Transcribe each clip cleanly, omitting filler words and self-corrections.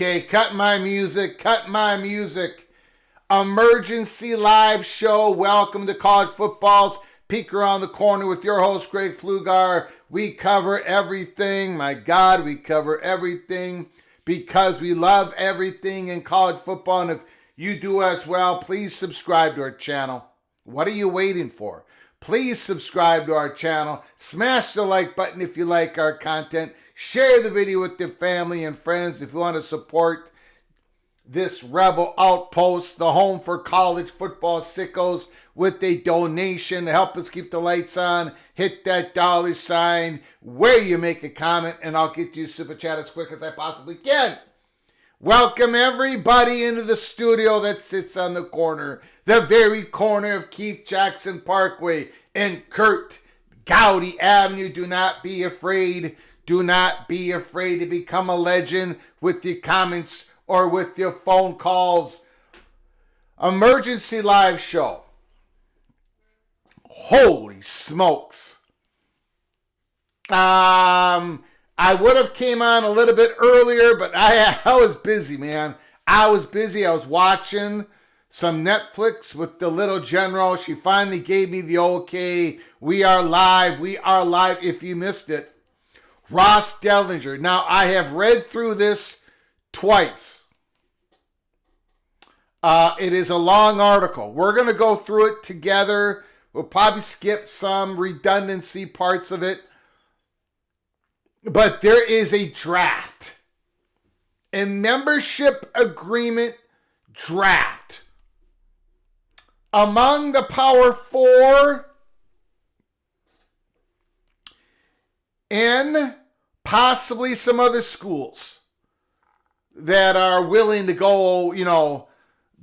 Okay, cut my music. Emergency live show. Welcome to College Football's Peek Around the Corner with your host, Greg Pflugar. We cover everything. My God, we cover everything because we love everything in college football. And if you do as well, please subscribe to our channel. What are you waiting for? Please subscribe to our channel. Smash the like button if you like our content. Share the video with your family and friends if you want to support this rebel outpost, the home for college football sickos, with a donation to help us keep the lights on. Hit that dollar sign where you make a comment, and I'll get you super chat as quick as I possibly can. Welcome everybody into the studio that sits on the corner, the very corner of Keith Jackson Parkway and Kurt Gowdy Avenue. Do not be afraid. Do not be afraid to become a legend with your comments or with your phone calls. Emergency live show. Holy smokes. I would have came on a little bit earlier, but I was busy, man. I was busy. I was watching some Netflix with the little general. She finally gave me the okay. We are live. We are live. If you missed it, Ross Dellinger. Now, I have read through this twice. It is a long article. We're going to go through it together. We'll probably skip some redundancy parts of it. But there is a draft. A membership agreement draft. Among the Power Four and possibly some other schools that are willing to go,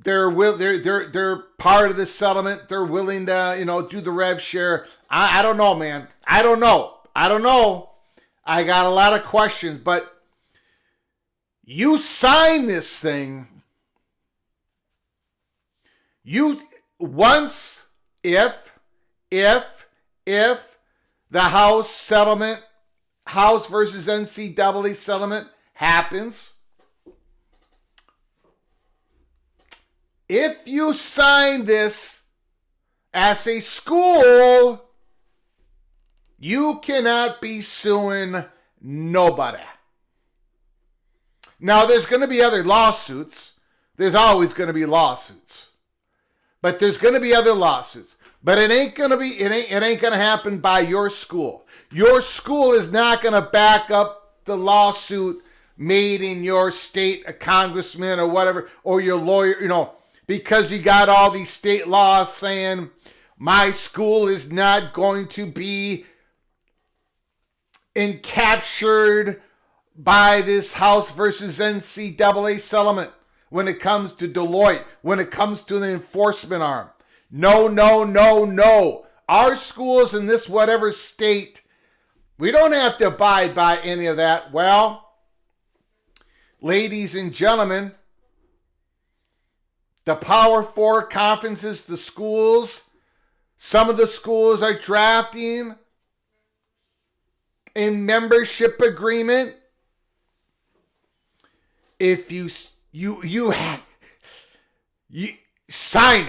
they're part of the settlement. They're willing to, do the rev share. I don't know, man. I don't know. I got a lot of questions, but you sign this thing. If the House settlement, House versus NCAA settlement happens, if you sign this as a school, you cannot be suing nobody. Now, there's going to be other lawsuits. There's always going to be lawsuits. But there's going to be other lawsuits. But it ain't going to happen by your school. Your school is not going to back up the lawsuit made in your state, a congressman or whatever, or your lawyer, because you got all these state laws saying my school is not going to be encaptured by this House versus NCAA settlement when it comes to Deloitte, when it comes to the enforcement arm. No, no, no, no. Our schools in this whatever state, we don't have to abide by any of that. Well, ladies and gentlemen, the Power Four conferences, the schools, some of the schools are drafting a membership agreement. If you sign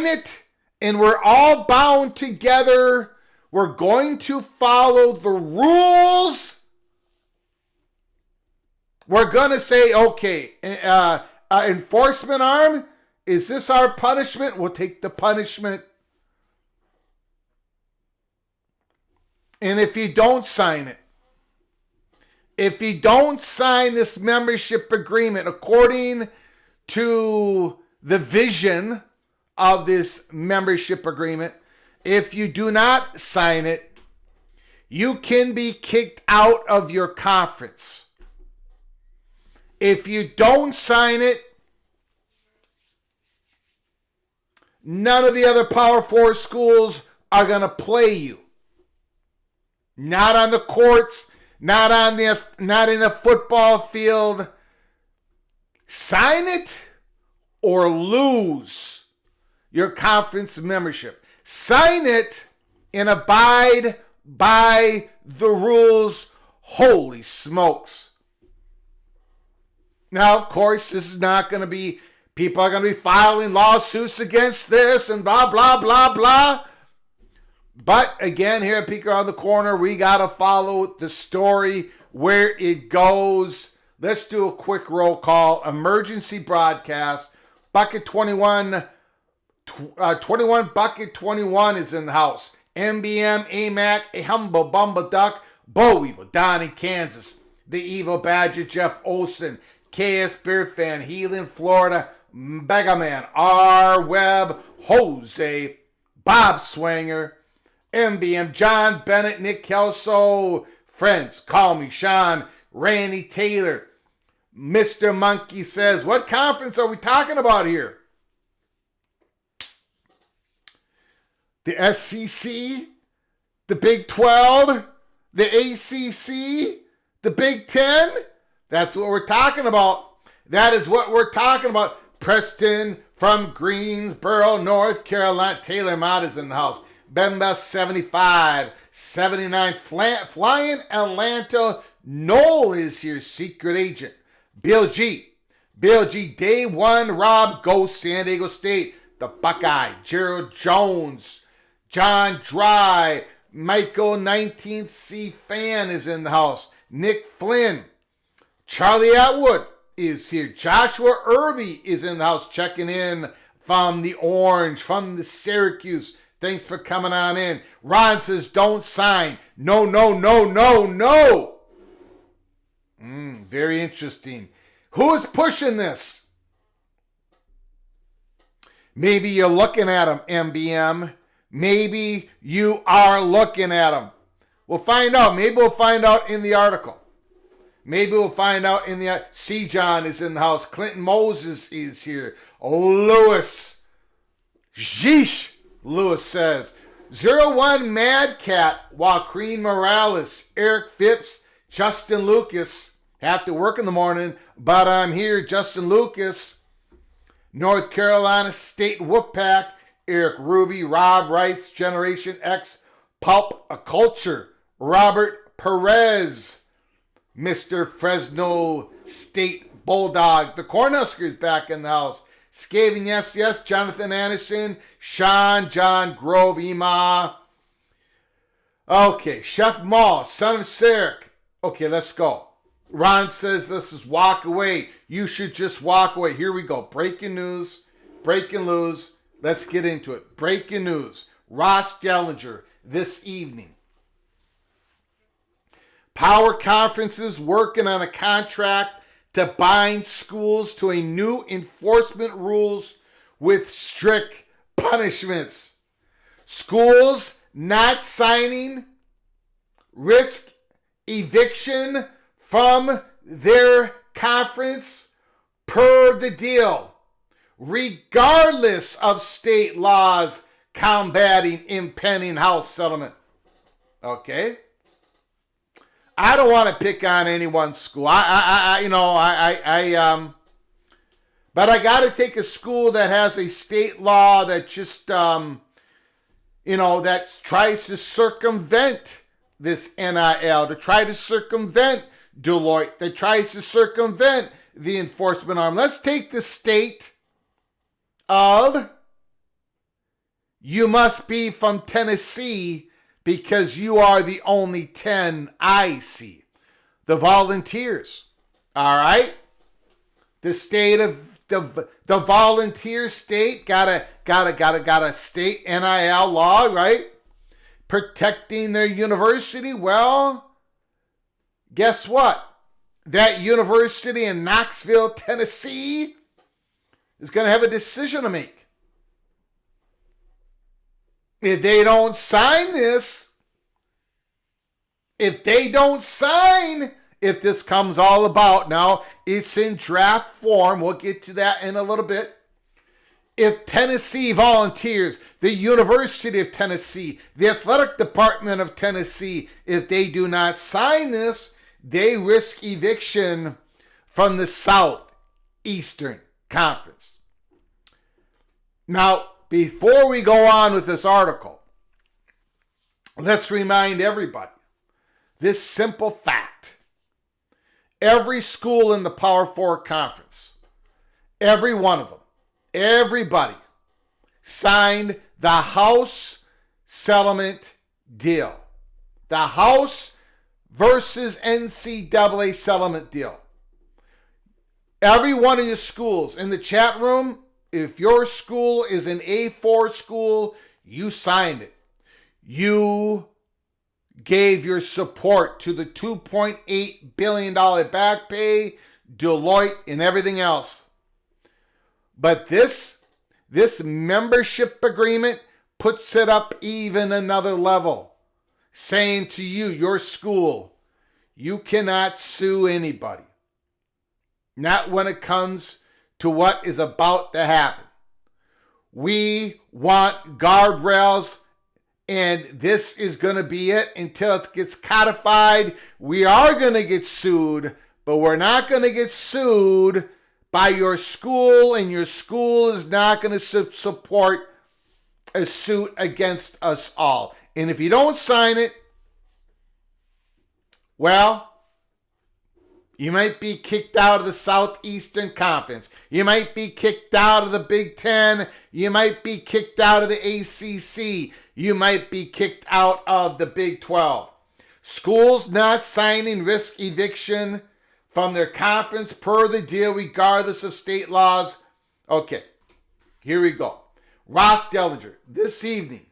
it, and we're all bound together. We're going to follow the rules. We're going to say, okay, enforcement arm, is this our punishment? We'll take the punishment. And if you don't sign it, if you don't sign this membership agreement according to the vision of this membership agreement, if you do not sign it, you can be kicked out of your conference. If you don't sign it, none of the other Power Four schools are going to play you. Not on the courts, not in the football field. Sign it or lose your conference membership. Sign it and abide by the rules. Holy smokes. Now, of course, this is not going to be, people are going to be filing lawsuits against this and blah, blah, blah, blah. But again, here at Peek Around the Corner, we got to follow the story where it goes. Let's do a quick roll call. Emergency broadcast. Bucket 21 Bucket 21 is in the house. MBM, AMAC, a humble bumble duck, Bo Evil, Don in Kansas, the Evil Badger, Jeff Olson, KS Beer Fan, Healing, Florida, Megaman, R. Webb, Jose, Bob Swanger, MBM, John Bennett, Nick Kelso, friends, call me Sean, Randy Taylor, Mr. Monkey says, what conference are we talking about here? The SEC, the Big 12, the ACC, the Big 10? That's what we're talking about. That is what we're talking about. Preston from Greensboro, North Carolina. Taylor Mott is in the house. Bemba 75, 79. Flying Atlanta. Noel is here, secret agent. Bill G. Day one. Rob goes San Diego State. The Buckeye. Gerald Jones. John Dry. Michael 19th C. Fan is in the house. Nick Flynn. Charlie Atwood is here. Joshua Irby is in the house checking in from the Orange, from the Syracuse. Thanks for coming on in. Ron says, don't sign. No. Very interesting. Who is pushing this? Maybe you're looking at him, MBM. Maybe you are looking at him. We'll find out. Maybe we'll find out in the article. C. John is in the house. Clinton Moses is here. Lewis. Sheesh, Lewis says. 01 Mad Cat. Joaquin Morales. Eric Phipps. Justin Lucas. Have to work in the morning, but I'm here. Justin Lucas. North Carolina State Wolfpack. Eric Ruby. Rob Wrights. Generation X. Pulp a Culture. Robert Perez. Mr. Fresno State Bulldog. The Cornhuskers back in the house. Skaven, yes. Jonathan Anderson. Sean, John, Grove, Ema. Okay, Chef Maul, son of Sarek. Okay, let's go. Ron says this is walk away. You should just walk away. Here we go. Breaking news. Let's get into it. Breaking news. Ross Dellinger this evening. Power conferences working on a contract to bind schools to a new enforcement rules with strict punishments. Schools not signing risk eviction from their conference per the deal, regardless of state laws combating impending house settlement. Okay? I don't want to pick on anyone's school. But I got to take a school that has a state law that just, that tries to circumvent this NIL, to try to circumvent Deloitte, that tries to circumvent the enforcement arm. Let's take the state of you must be from Tennessee because you are the only 10 I see. The Volunteers. All right? The state of the volunteer state got a state NIL law, right? Protecting their university. Well, guess what? That university in Knoxville, Tennessee is going to have a decision to make. If they don't sign this, if this comes all about, now it's in draft form, we'll get to that in a little bit. If Tennessee Volunteers, the University of Tennessee, the Athletic Department of Tennessee, if they do not sign this, they risk eviction from the Southeastern Conference. Now, before we go on with this article, let's remind everybody this simple fact. Every school in the Power Four Conference, every one of them, everybody signed the House settlement deal. The House versus NCAA settlement deal. Every one of your schools in the chat room, if your school is an A4 school, you signed it. You gave your support to the $2.8 billion back pay, Deloitte, and everything else. But this membership agreement puts it up even another level, saying to you, your school, you cannot sue anybody. Not when it comes to what is about to happen. We want guardrails, and this is going to be it until it gets codified. We are going to get sued, but we're not going to get sued by your school, and your school is not going to support a suit against us all. And if you don't sign it, well, you might be kicked out of the Southeastern Conference. You might be kicked out of the Big Ten. You might be kicked out of the ACC. You might be kicked out of the Big 12. Schools not signing risk eviction from their conference per the deal, regardless of state laws. Okay, here we go. Ross Dellinger, this evening.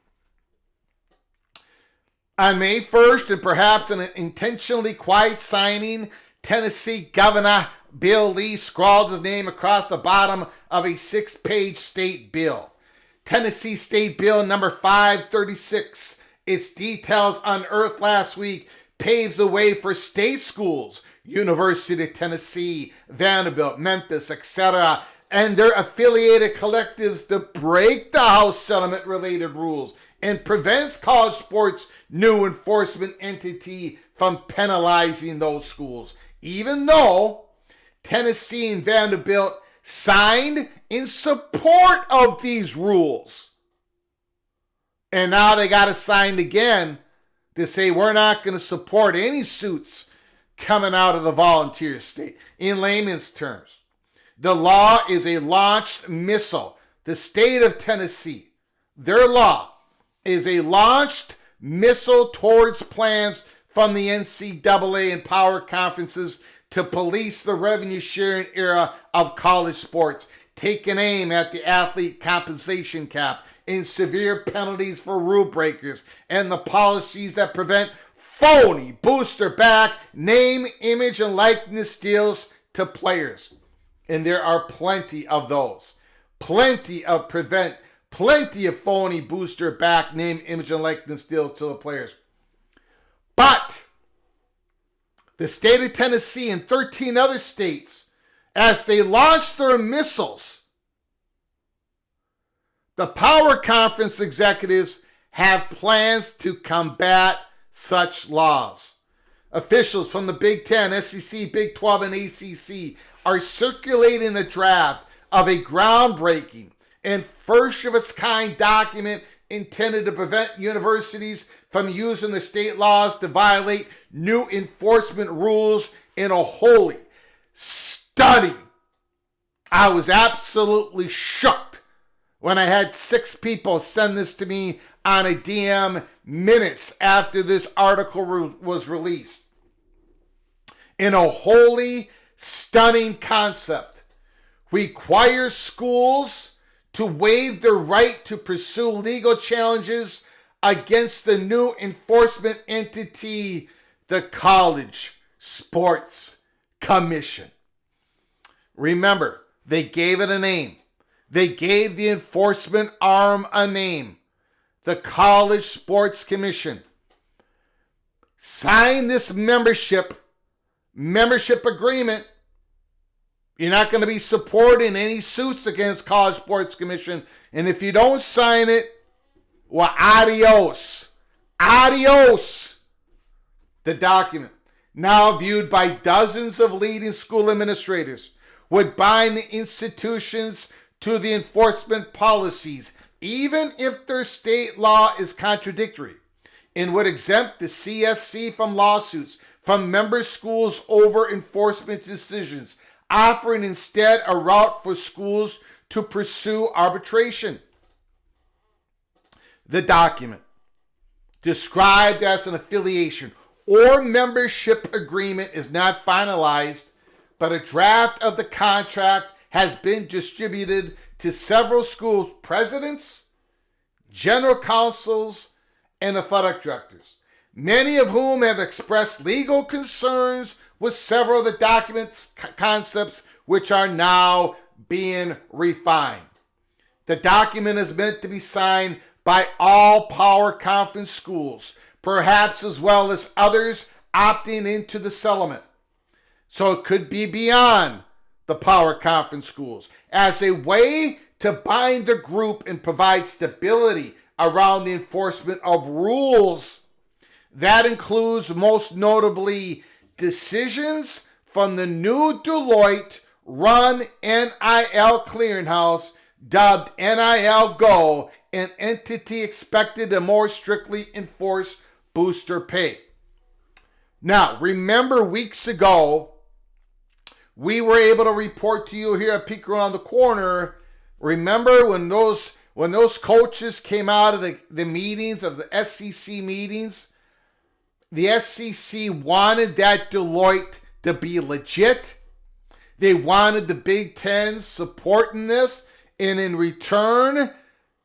On May 1st, and perhaps an intentionally quiet signing, Tennessee Governor Bill Lee scrawled his name across the bottom of a 6-page state bill. Tennessee State Bill number 536, its details unearthed last week, paves the way for state schools, University of Tennessee, Vanderbilt, Memphis, etc., and their affiliated collectives to break the House settlement-related rules and prevents college sports' new enforcement entity from penalizing those schools, even though Tennessee and Vanderbilt signed in support of these rules. And now they got to sign again to say we're not going to support any suits coming out of the volunteer state. In layman's terms, The law is a launched missile. The state of Tennessee, their law is a launched missile towards plans from the NCAA and power conferences to police the revenue sharing era of college sports, taking aim at the athlete compensation cap and severe penalties for rule breakers and the policies that prevent phony booster back name, image, and likeness deals to players. And there are plenty of those. Plenty of phony booster back name, image, and likeness deals to the players. But the state of Tennessee and 13 other states, as they launch their missiles, the power conference executives have plans to combat such laws. Officials from the Big Ten, SEC, Big 12, and ACC are circulating a draft of a groundbreaking and first-of-its-kind document intended to prevent universities from using the state laws to violate new enforcement rules in a wholly stunning. I was absolutely shocked when I had 6 people send this to me on a DM minutes after this article was released. In a wholly stunning concept, requires schools to waive their right to pursue legal challenges against the new enforcement entity, the College Sports Commission. Remember, they gave it a name. They gave the enforcement arm a name. The College Sports Commission. Sign this membership agreement. You're not going to be supporting any suits against College Sports Commission. And if you don't sign it, well, adios. Adios. The document, now viewed by dozens of leading school administrators, would bind the institutions to the enforcement policies, even if their state law is contradictory, and would exempt the CSC from lawsuits from member schools over enforcement decisions, offering instead a route for schools to pursue arbitration. The document, described as an affiliation or membership agreement, is not finalized, but a draft of the contract has been distributed to several school presidents, general counsels, and athletic directors, many of whom have expressed legal concerns with several of the document's concepts, which are now being refined. The document is meant to be signed by all power conference schools, perhaps as well as others opting into the settlement. So it could be beyond the power conference schools, as a way to bind the group and provide stability around the enforcement of rules. That includes, most notably, decisions from the new Deloitte-run NIL clearinghouse, dubbed NIL Go, an entity expected to more strictly enforce booster pay. Now, remember weeks ago, we were able to report to you here at Peek Around the Corner. Remember when those coaches came out of the meetings, of the SEC meetings, the SEC wanted that Deloitte to be legit. They wanted the Big Ten supporting this, and in return,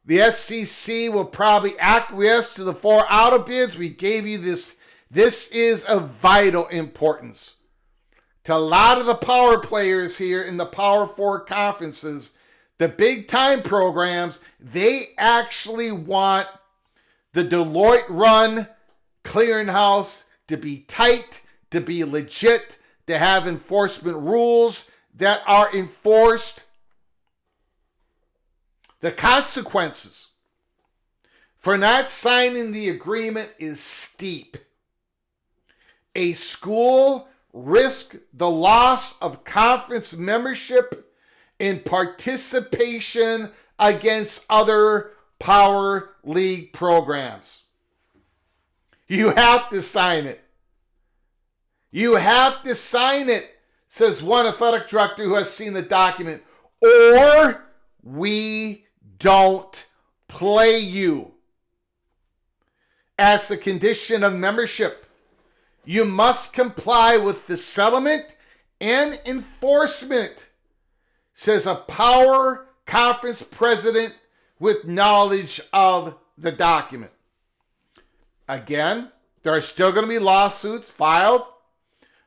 the SEC will probably acquiesce to the 4 auto bids. We gave you this. This is of vital importance to a lot of the power players here in the Power 4 conferences. The big time programs, they actually want the Deloitte-run clearinghouse to be tight, to be legit, to have enforcement rules that are enforced. The consequences for not signing the agreement is steep. A school risks the loss of conference membership and participation against other power league programs. You have to sign it. You have to sign it says one athletic director who has seen the document, or we don't play you. As the condition of membership, you must comply with the settlement and enforcement, says a power conference president with knowledge of the document. Again, there are still going to be lawsuits filed,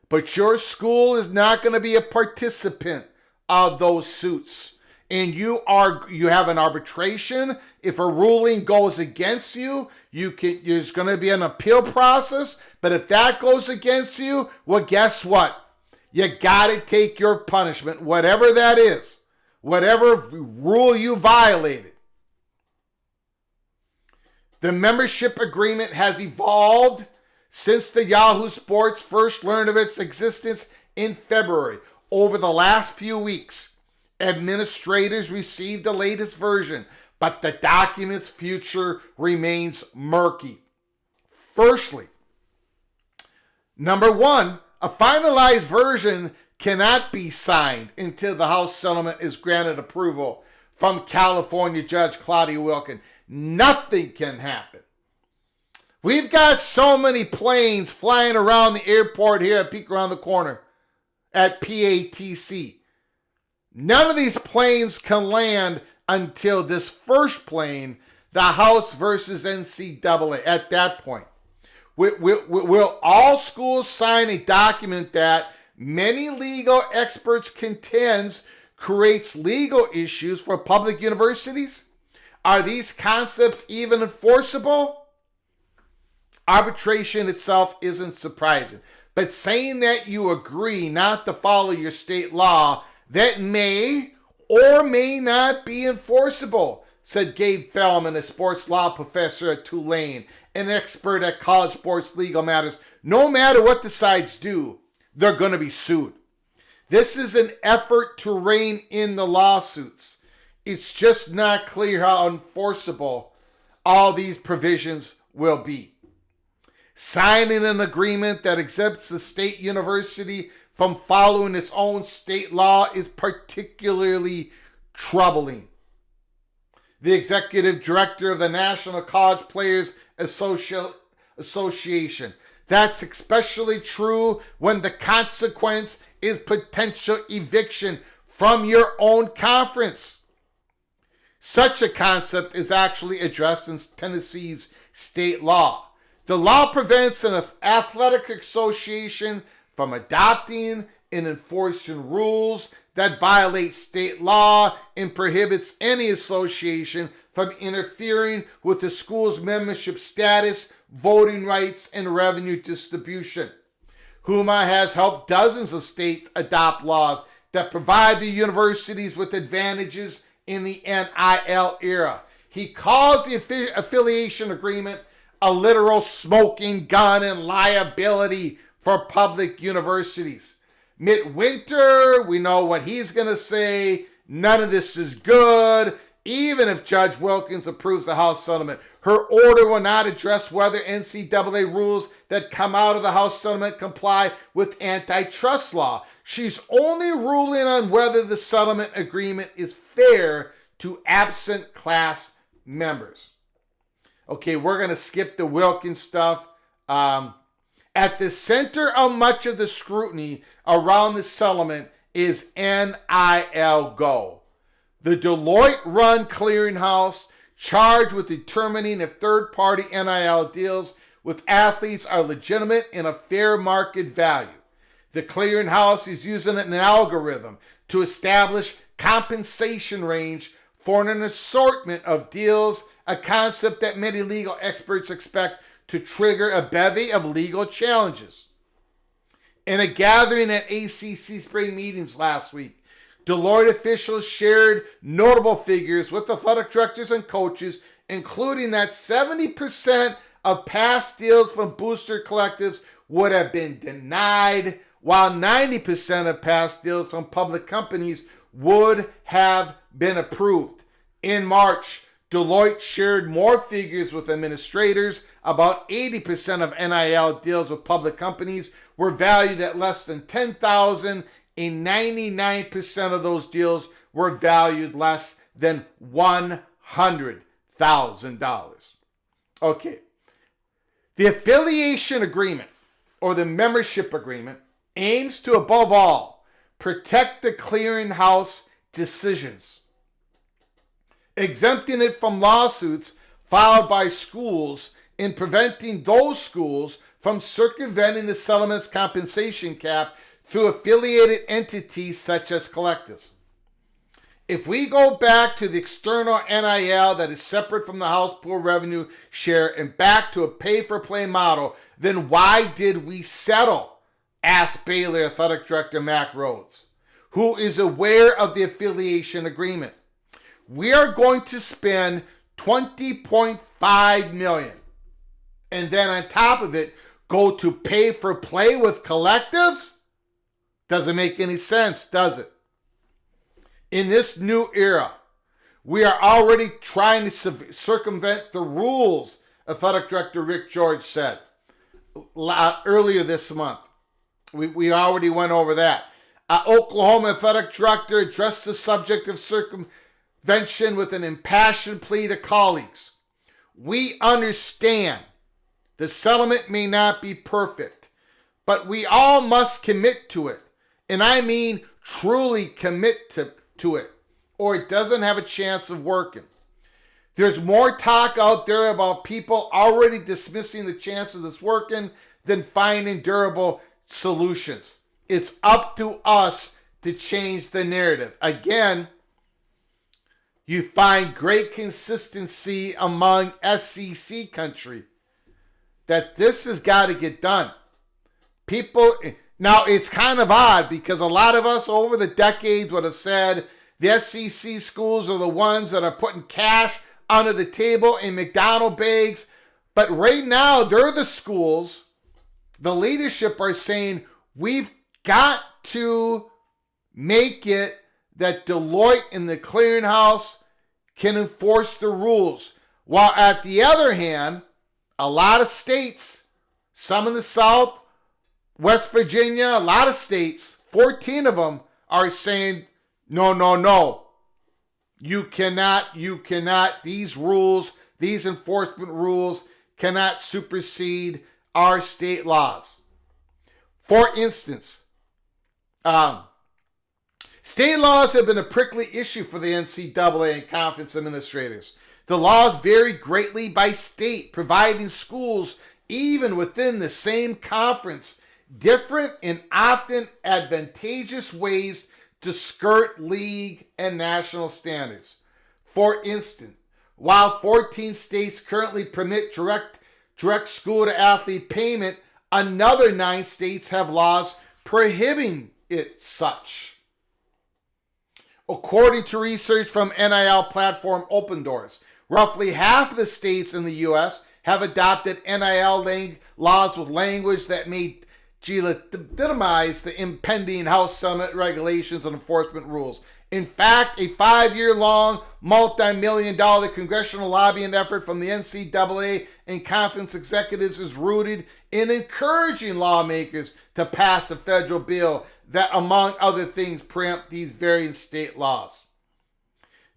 but your school is not going to be a participant of those suits. And you have an arbitration. If a ruling goes against you, there's going to be an appeal process. But if that goes against you, well, guess what? You got to take your punishment, whatever that is, whatever rule you violated. The membership agreement has evolved since the Yahoo Sports first learned of its existence in February. Over the last few weeks, administrators received the latest version, but the document's future remains murky. Firstly, number one, a finalized version cannot be signed until the House settlement is granted approval from California Judge Claudia Wilkin. Nothing can happen. We've got so many planes flying around the airport here at Peek Around the Corner at PATC. None of these planes can land until this first plane, the House versus NCAA. At that point, will all schools sign a document that many legal experts contends creates legal issues for public universities? Are these concepts even enforceable? Arbitration itself isn't surprising, but saying that you agree not to follow your state law that may or may not be enforceable, said Gabe Fellman, a sports law professor at Tulane, an expert at college sports legal matters. No matter what the sides do, they're going to be sued. This is an effort to rein in the lawsuits. It's just not clear how enforceable all these provisions will be. Signing an agreement that exempts the state university from following its own state law is particularly troubling. The executive director of the National College Players Association. That's especially true when the consequence is potential eviction from your own conference. Such a concept is actually addressed in Tennessee's state law. The law prevents an athletic association from adopting and enforcing rules that violate state law and prohibits any association from interfering with the school's membership status, voting rights, and revenue distribution. Huma has helped dozens of states adopt laws that provide the universities with advantages in the NIL era. He calls the affiliation agreement a literal smoking gun and liability for public universities. Midwinter, we know what he's going to say. None of this is good. Even if Judge Wilkins approves the House settlement, her order will not address whether NCAA rules that come out of the House settlement comply with antitrust law. She's only ruling on whether the settlement agreement is fair to absent class members. Okay, we're going to skip the Wilkins stuff. At the center of much of the scrutiny around the settlement is NIL Go, the Deloitte-run clearinghouse charged with determining if third-party NIL deals with athletes are legitimate and of fair market value. The clearinghouse is using an algorithm to establish compensation range for an assortment of deals, a concept that many legal experts expect to trigger a bevy of legal challenges. In a gathering at ACC spring meetings last week, Deloitte officials shared notable figures with athletic directors and coaches, including that 70% of past deals from booster collectives would have been denied, while 90% of past deals from public companies would have been approved. In March, Deloitte shared more figures with administrators. About 80% of NIL deals with public companies were valued at less than $10,000, and 99% of those deals were valued less than $100,000. Okay. The affiliation agreement or the membership agreement aims to, above all, protect the clearinghouse decisions, exempting it from lawsuits filed by schools and preventing those schools from circumventing the settlement's compensation cap through affiliated entities such as collectives. If we go back to the external NIL that is separate from the house pool revenue share and back to a pay-for-play model, then why did we settle? Asked Baylor Athletic Director Mac Rhodes, who is aware of the affiliation agreement. We are going to spend $20.5 million, and then on top of it, go to pay-for-play with collectives? Doesn't make any sense, does it? In this new era, we are already trying to circumvent the rules, Athletic Director Rick George said earlier this month. We already went over that. Oklahoma Athletic Director addressed the subject of circumvention with an impassioned plea to colleagues. We understand the settlement may not be perfect, but we all must commit to it. And I mean truly commit to it, or it doesn't have a chance of working. There's more talk out there about people already dismissing the chance of this working than finding durable solutions. It's up to us to change the narrative. Again, you find great consistency among SEC country that this has got to get done. People, now it's kind of odd because a lot of us over the decades would have said the SEC schools are the ones that are putting cash under the table in McDonald bags. But right now, they're the schools. The leadership are saying we've got to make it that Deloitte and the clearinghouse can enforce the rules. While at the other hand, a lot of states, some in the South, West Virginia, a lot of states, 14 of them are saying, no. You cannot, these rules, these enforcement rules cannot supersede our state laws. For instance, state laws have been a prickly issue for the NCAA and conference administrators. The laws vary greatly by state, providing schools, even within the same conference, different and often advantageous ways to skirt league and national standards. For instance, while 14 states currently permit direct school-to-athlete payment, another 9 states have laws prohibiting it such. According to research from NIL platform Open Doors, roughly half of the states in the U.S. have adopted NIL laws with language that may legitimize the impending House Summit regulations and enforcement rules. In fact, a 5-year-long, multi-million-dollar congressional lobbying effort from the NCAA and conference executives is rooted in encouraging lawmakers to pass a federal bill that, among other things, preempt these various state laws.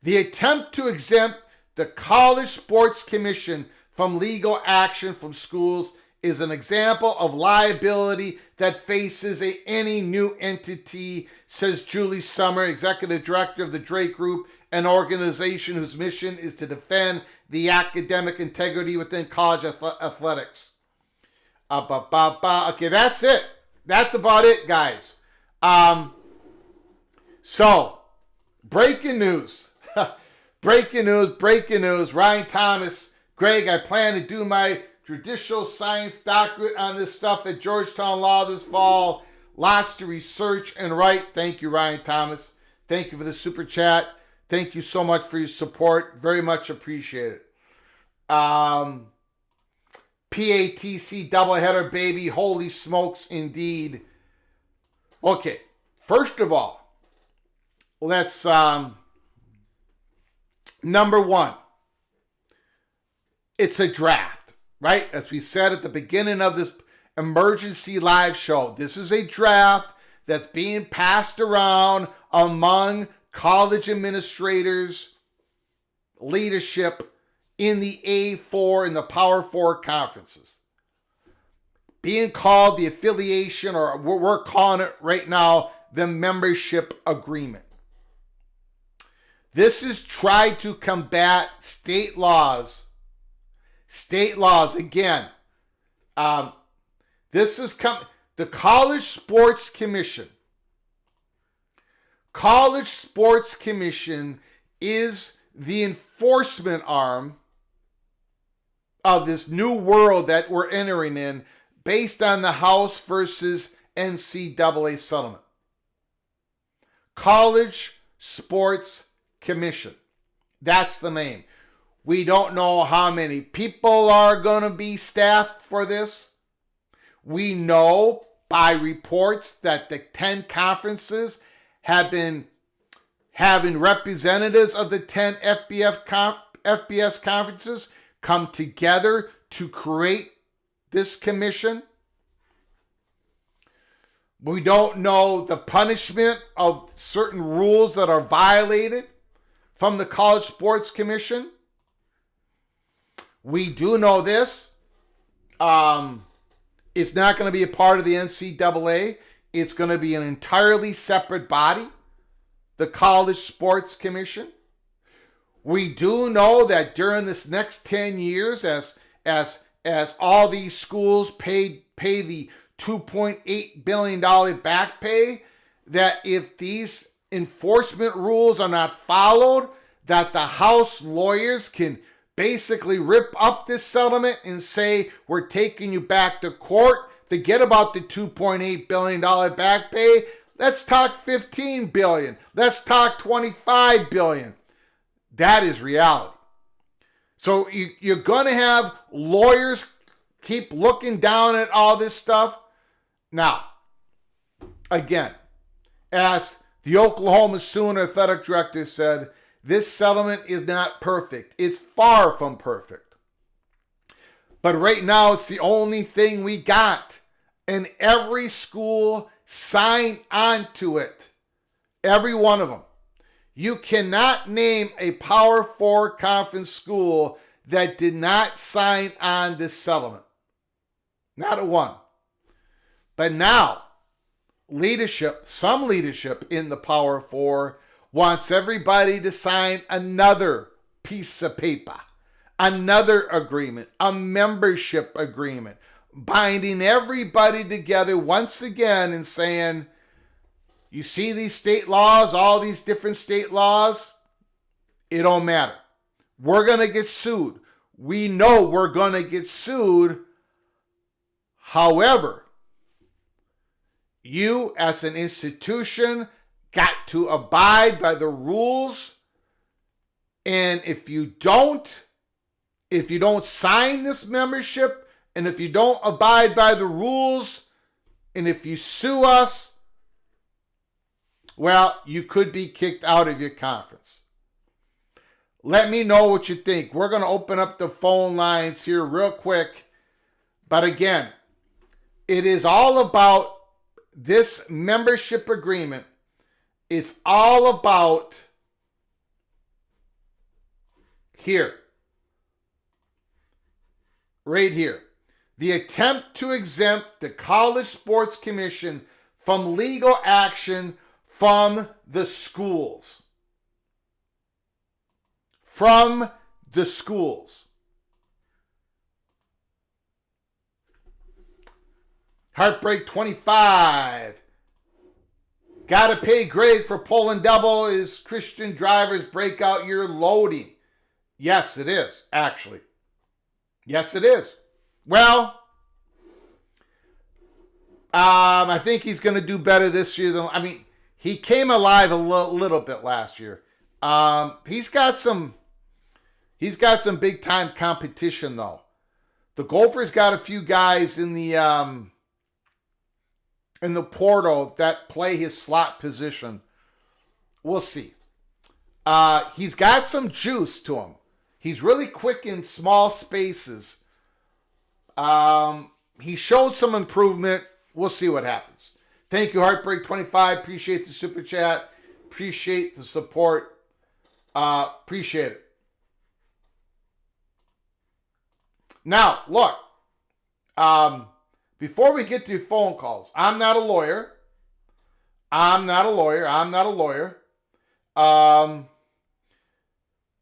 The attempt to exempt the College Sports Commission from legal action from schools is an example of liability that faces any new entity, says Julie Summer, executive director of the Drake Group, an organization whose mission is to defend the academic integrity within college athletics. Okay, that's it. That's about it, guys. So, breaking news. Breaking news. Ryan Thomas, Greg, I plan to do my judicial science doctorate on this stuff at Georgetown Law this fall. Lots to research and write. Thank you, Ryan Thomas. Thank you for the super chat. Thank you so much for your support. Very much appreciated. PATC doubleheader, baby. Holy smokes, indeed. Okay, first of all, let's, number one, it's a draft, right? As we said at the beginning of this emergency live show, this is a draft that's being passed around among college administrators, leadership in the A4 and the Power 4 conferences. Being called the affiliation, or we're calling it right now, the membership agreement. This is tried to combat state laws. State laws, again, this is the College Sports Commission. College Sports Commission is the enforcement arm of this new world that we're entering in based on the House versus NCAA settlement. College Sports Commission. That's the name. We don't know how many people are going to be staffed for this. We know by reports that the 10 conferences have been having representatives of the 10 FBS conferences come together to create this commission. We don't know the punishment of certain rules that are violated from the College Sports Commission. We do know this. It's not going to be a part of the NCAA. It's going to be an entirely separate body, the College Sports Commission. We do know that during this next 10 years, as all these schools pay the $2.8 billion back pay, that if these enforcement rules are not followed, that the House lawyers can basically rip up this settlement and say, we're taking you back to court. Forget about the $2.8 billion back pay. Let's talk $15 billion. Let's talk $25 billion. That is reality. So you're going to have lawyers keep looking down at all this stuff. Now, again, as the Oklahoma Sooner athletic director said, this settlement is not perfect. It's far from perfect. But right now, it's the only thing we got. And every school signed on to it. Every one of them. You cannot name a Power 4 conference school that did not sign on this settlement. Not a one. But now, some leadership in the Power 4 wants everybody to sign another piece of paper, another agreement, a membership agreement, binding everybody together once again and saying, you see these state laws, all these different state laws, it don't matter. We're going to get sued. We know we're going to get sued. However, you as an institution got to abide by the rules. And if you don't sign this membership, and if you don't abide by the rules, and if you sue us, well, you could be kicked out of your conference. Let me know what you think. We're going to open up the phone lines here real quick. But again, it is all about this membership agreement. It's all about here. Right here. The attempt to exempt the College Sports Commission from legal action from the schools. From the schools. Heartbreak 25. Gotta pay Greg for pulling double. Is Christian drivers breakout year loading? Yes, it is, actually. Yes, it is. Well, I think he's going to do better this year than, he came alive a little bit last year. He's got some big time competition though. The Gophers got a few guys in the portal that play his slot position. We'll see. He's got some juice to him. He's really quick in small spaces. He showed some improvement. We'll see what happens. Thank you, Heartbreak25. Appreciate the super chat. Appreciate the support. Appreciate it. Now, look. Before we get to phone calls, I'm not a lawyer.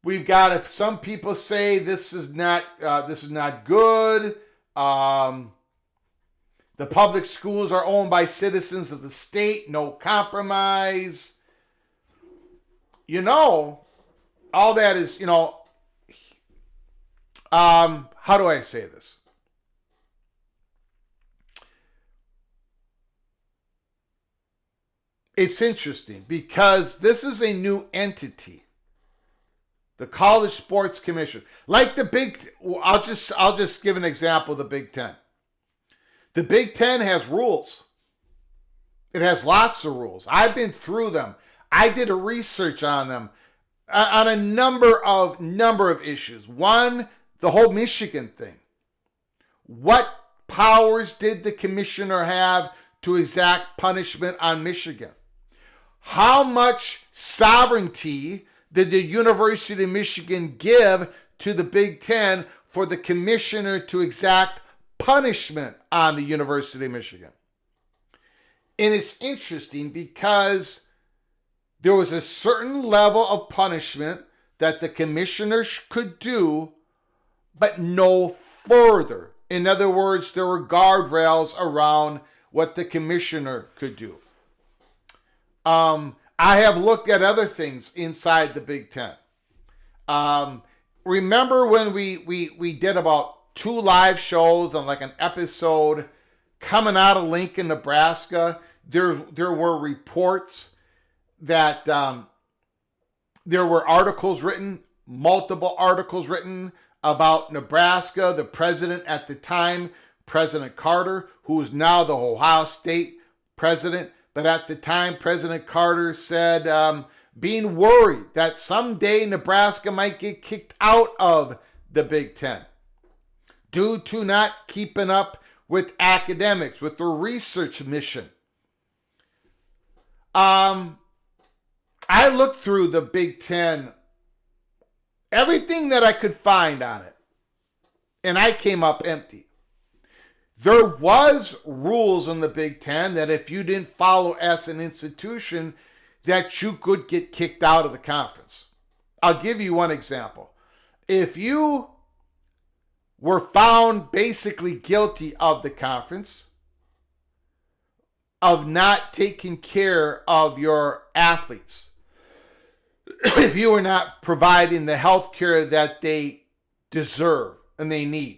We've got, if some people say this is not good. The public schools are owned by citizens of the state. No compromise. All that is, how do I say this? It's interesting because this is a new entity. The College Sports Commission. Like the I'll just give an example of the Big Ten. The Big Ten has rules. It has lots of rules. I've been through them. I did a research on them on a number of issues. One, the whole Michigan thing. What powers did the commissioner have to exact punishment on Michigan? How much sovereignty did the University of Michigan give to the Big Ten for the commissioner to exact punishment on the University of Michigan? And it's interesting because there was a certain level of punishment that the commissioner could do, but no further. In other words, there were guardrails around what the commissioner could do. I have looked at other things inside the Big Ten. Remember when we did about 2 live shows on like an episode coming out of Lincoln, Nebraska? There were reports that there were articles written, multiple articles written about Nebraska. The president at the time, President Carter, who is now the Ohio State president, but at the time, President Carter said, being worried that someday Nebraska might get kicked out of the Big Ten due to not keeping up with academics, with the research mission. I looked through the Big Ten, everything that I could find on it, and I came up empty. There was rules in the Big Ten that if you didn't follow as an institution, that you could get kicked out of the conference. I'll give you one example. If you were found basically guilty of the conference, of not taking care of your athletes, if you were not providing the health care that they deserve and they need,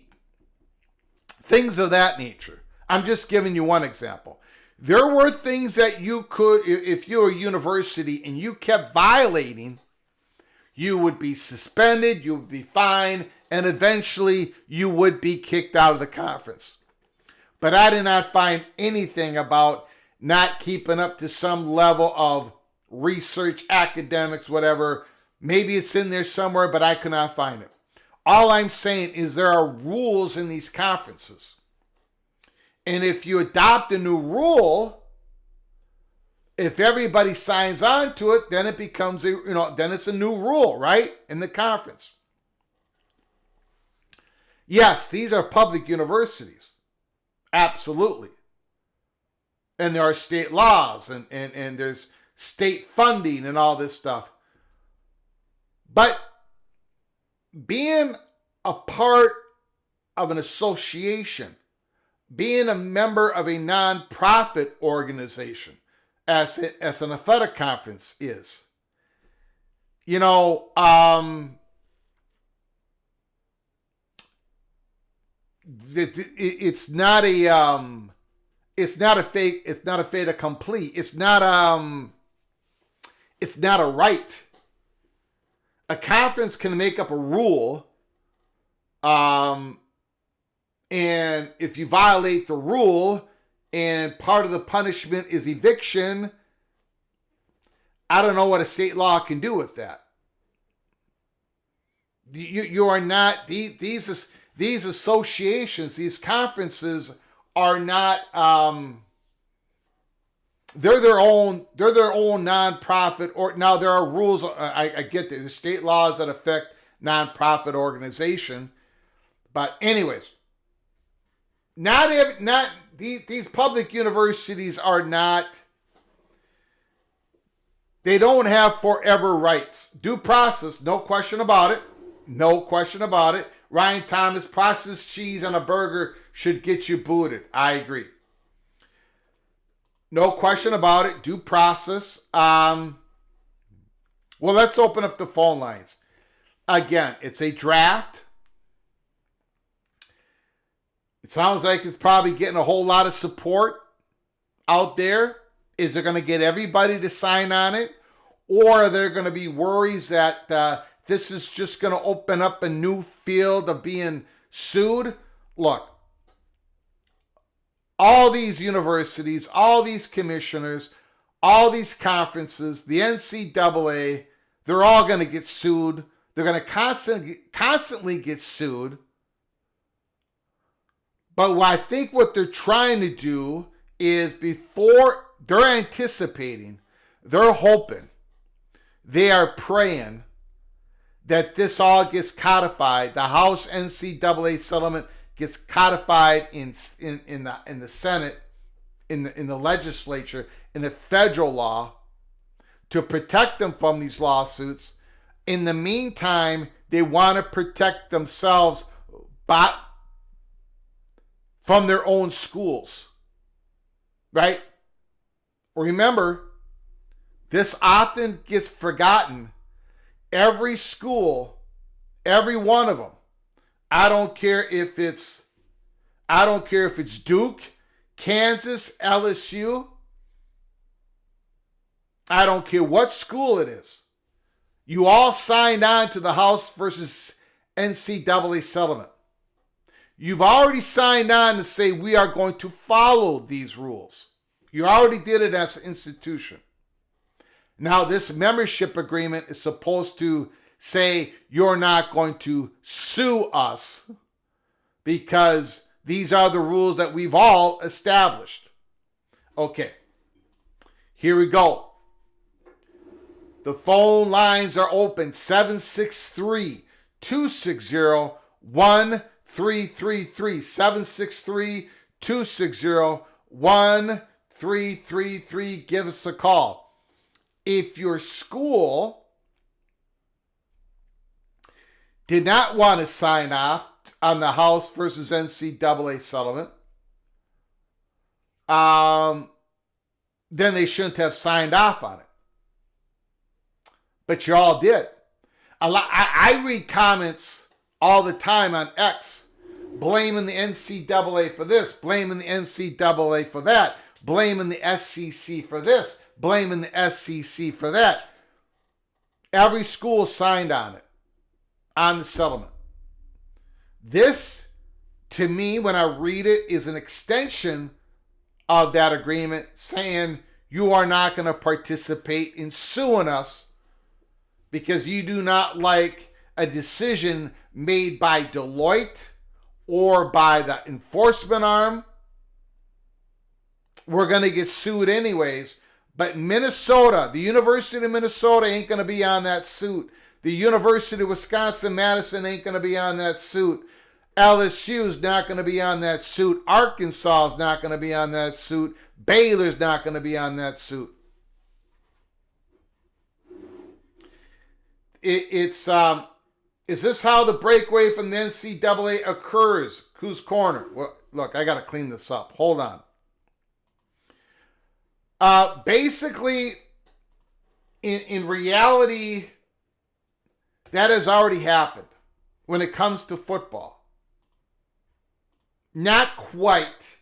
things of that nature. I'm just giving you one example. There were things that you could, if you're a university and you kept violating, you would be suspended, you would be fined, and eventually you would be kicked out of the conference. But I did not find anything about not keeping up to some level of research, academics, whatever. Maybe it's in there somewhere, but I could not find it. All I'm saying is there are rules in these conferences. And if you adopt a new rule, if everybody signs on to it, then it becomes then it's a new rule, right? In the conference. Yes, these are public universities. Absolutely. And there are state laws and there's state funding and all this stuff. But being a part of an association, being a member of a non-profit organization, as an athletic conference is, it's not a fait accompli. It's not a right. A conference can make up a rule, and if you violate the rule and part of the punishment is eviction, I don't know what a state law can do with that. You are not, these associations, these conferences are not they're their own nonprofit. Or now there are rules. I get that there's state laws that affect nonprofit organization, but anyways, these public universities are not. They don't have forever rights. Due process, no question about it. No question about it. Ryan Thomas, processed cheese on a burger should get you booted. I agree. No question about it. Due process. Well, let's open up the phone lines. Again, it's a draft. It sounds like it's probably getting a whole lot of support out there. Is it going to get everybody to sign on it? Or are there going to be worries that this is just going to open up a new field of being sued? Look, all these universities, all these commissioners, all these conferences, the NCAA, they're all going to get sued. They're going to constantly get sued. But I think what they're trying to do is before they're anticipating, they're hoping, they are praying that this all gets codified. The House NCAA settlement gets codified in the Senate, in the legislature, in the federal law to protect them from these lawsuits. In the meantime, they want to protect themselves from their own schools, right? Remember, this often gets forgotten. Every school, every one of them, I don't care if it's Duke, Kansas, LSU. I don't care what school it is. You all signed on to the House versus NCAA settlement. You've already signed on to say we are going to follow these rules. You already did it as an institution. Now, this membership agreement is supposed to say you're not going to sue us because these are the rules that we've all established. Okay, here we go. The phone lines are open, 763-260-1333, 763-260-1333. Give us a call. If your school did not want to sign off on the House versus NCAA settlement, then they shouldn't have signed off on it. But you all did. I read comments all the time on X blaming the NCAA for this, blaming the NCAA for that, blaming the SEC for this, blaming the SEC for that. Every school signed on it, on the settlement. This, to me, when I read it, is an extension of that agreement saying you are not going to participate in suing us because you do not like a decision made by Deloitte or by the enforcement arm. We're going to get sued anyways. But Minnesota, the University of Minnesota ain't going to be on that suit. The University of Wisconsin-Madison ain't going to be on that suit. LSU's not going to be on that suit. Arkansas is not going to be on that suit. Baylor's not going to be on that suit. Is this how the breakaway from the NCAA occurs? Whose corner? Well, look, I got to clean this up. Hold on. Basically, in reality, that has already happened when it comes to football. Not quite.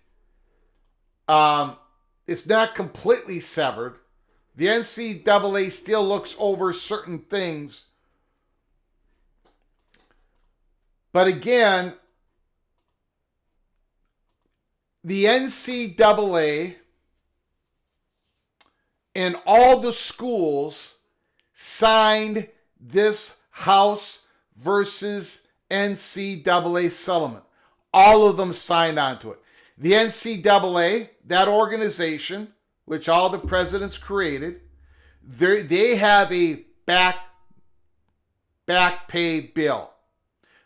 It's not completely severed. The NCAA still looks over certain things. But again, the NCAA and all the schools signed this House versus NCAA settlement. All of them signed onto it. The NCAA, that organization, which all the presidents created, they have a back pay bill.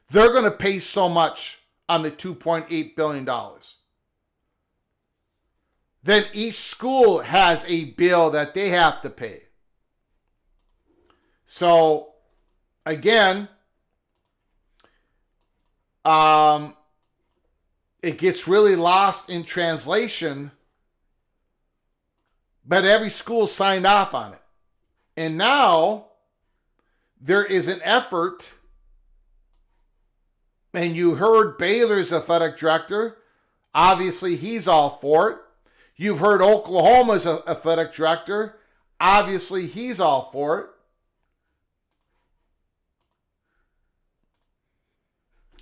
They're going to pay so much on the $2.8 billion. Then each school has a bill that they have to pay. So, again, it gets really lost in translation, but every school signed off on it. And now there is an effort, and you heard Baylor's athletic director, obviously he's all for it. You've heard Oklahoma's athletic director, obviously he's all for it.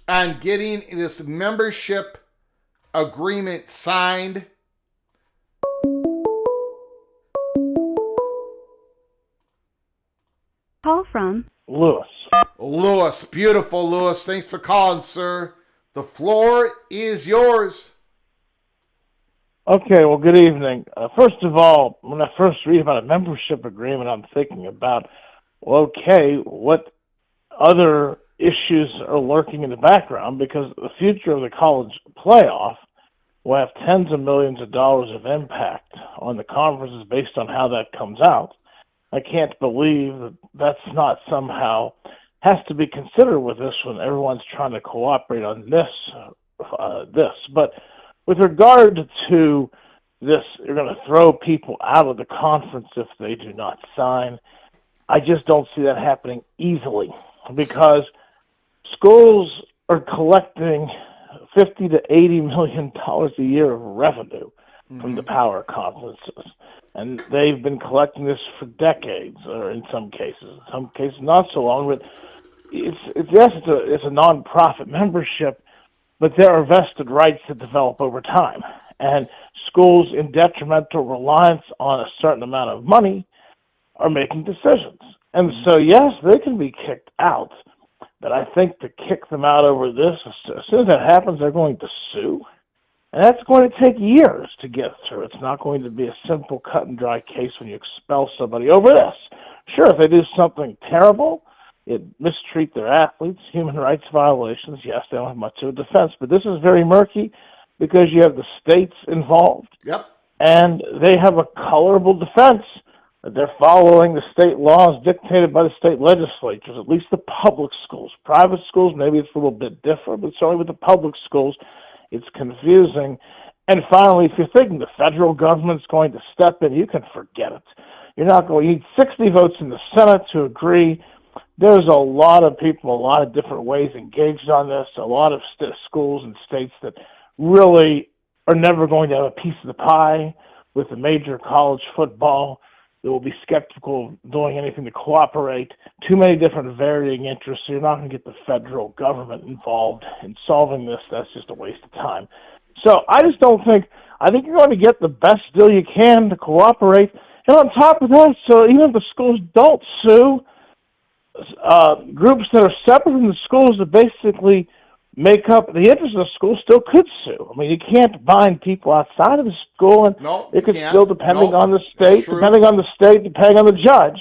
And getting this membership agreement signed. Call from Lewis. Lewis, beautiful Lewis. Thanks for calling, sir. The floor is yours. Okay, well, good evening. First of all, when I first read about a membership agreement, I'm thinking about, well, okay, what other issues are lurking in the background, because the future of the college playoff will have tens of millions of dollars of impact on the conferences based on how that comes out. I can't believe that that's not somehow has to be considered with this when everyone's trying to cooperate on this. But with regard to this, you're going to throw people out of the conference if they do not sign. I just don't see that happening easily, because schools are collecting $50 to $80 million a year of revenue from the power conferences. And they've been collecting this for decades, or in some cases not so long. But it's a non-profit membership, but there are vested rights that develop over time. And schools in detrimental reliance on a certain amount of money are making decisions. And so, yes, they can be kicked out, but I think to kick them out over this, as soon as that happens, they're going to sue. And that's going to take years to get through. It's not going to be a simple cut and dry case when you expel somebody over this. Sure, if they do something terrible, mistreat their athletes, human rights violations, yes, they don't have much of a defense. But this is very murky because you have the states involved. Yep. And they have a colorable defense. They're following the state laws dictated by the state legislatures, at least the public schools. Private schools, maybe it's a little bit different, but certainly with the public schools, it's confusing. And finally, if you're thinking the federal government's going to step in, you can forget it. You're not going to need 60 votes in the Senate to agree. There's a lot of people, a lot of different ways engaged on this, a lot of schools and states that really are never going to have a piece of the pie with the major college football. They will be skeptical of doing anything to cooperate. Too many different varying interests. So you're not going to get the federal government involved in solving this. That's just a waste of time. So I just don't think, I think you're going to get the best deal you can to cooperate. And on top of that, so even if the schools don't sue, groups that are separate from the schools that basically make up the interest of the school still could sue. I mean, you can't bind people outside of the school, and it could still, depending on the state, depending on the judge,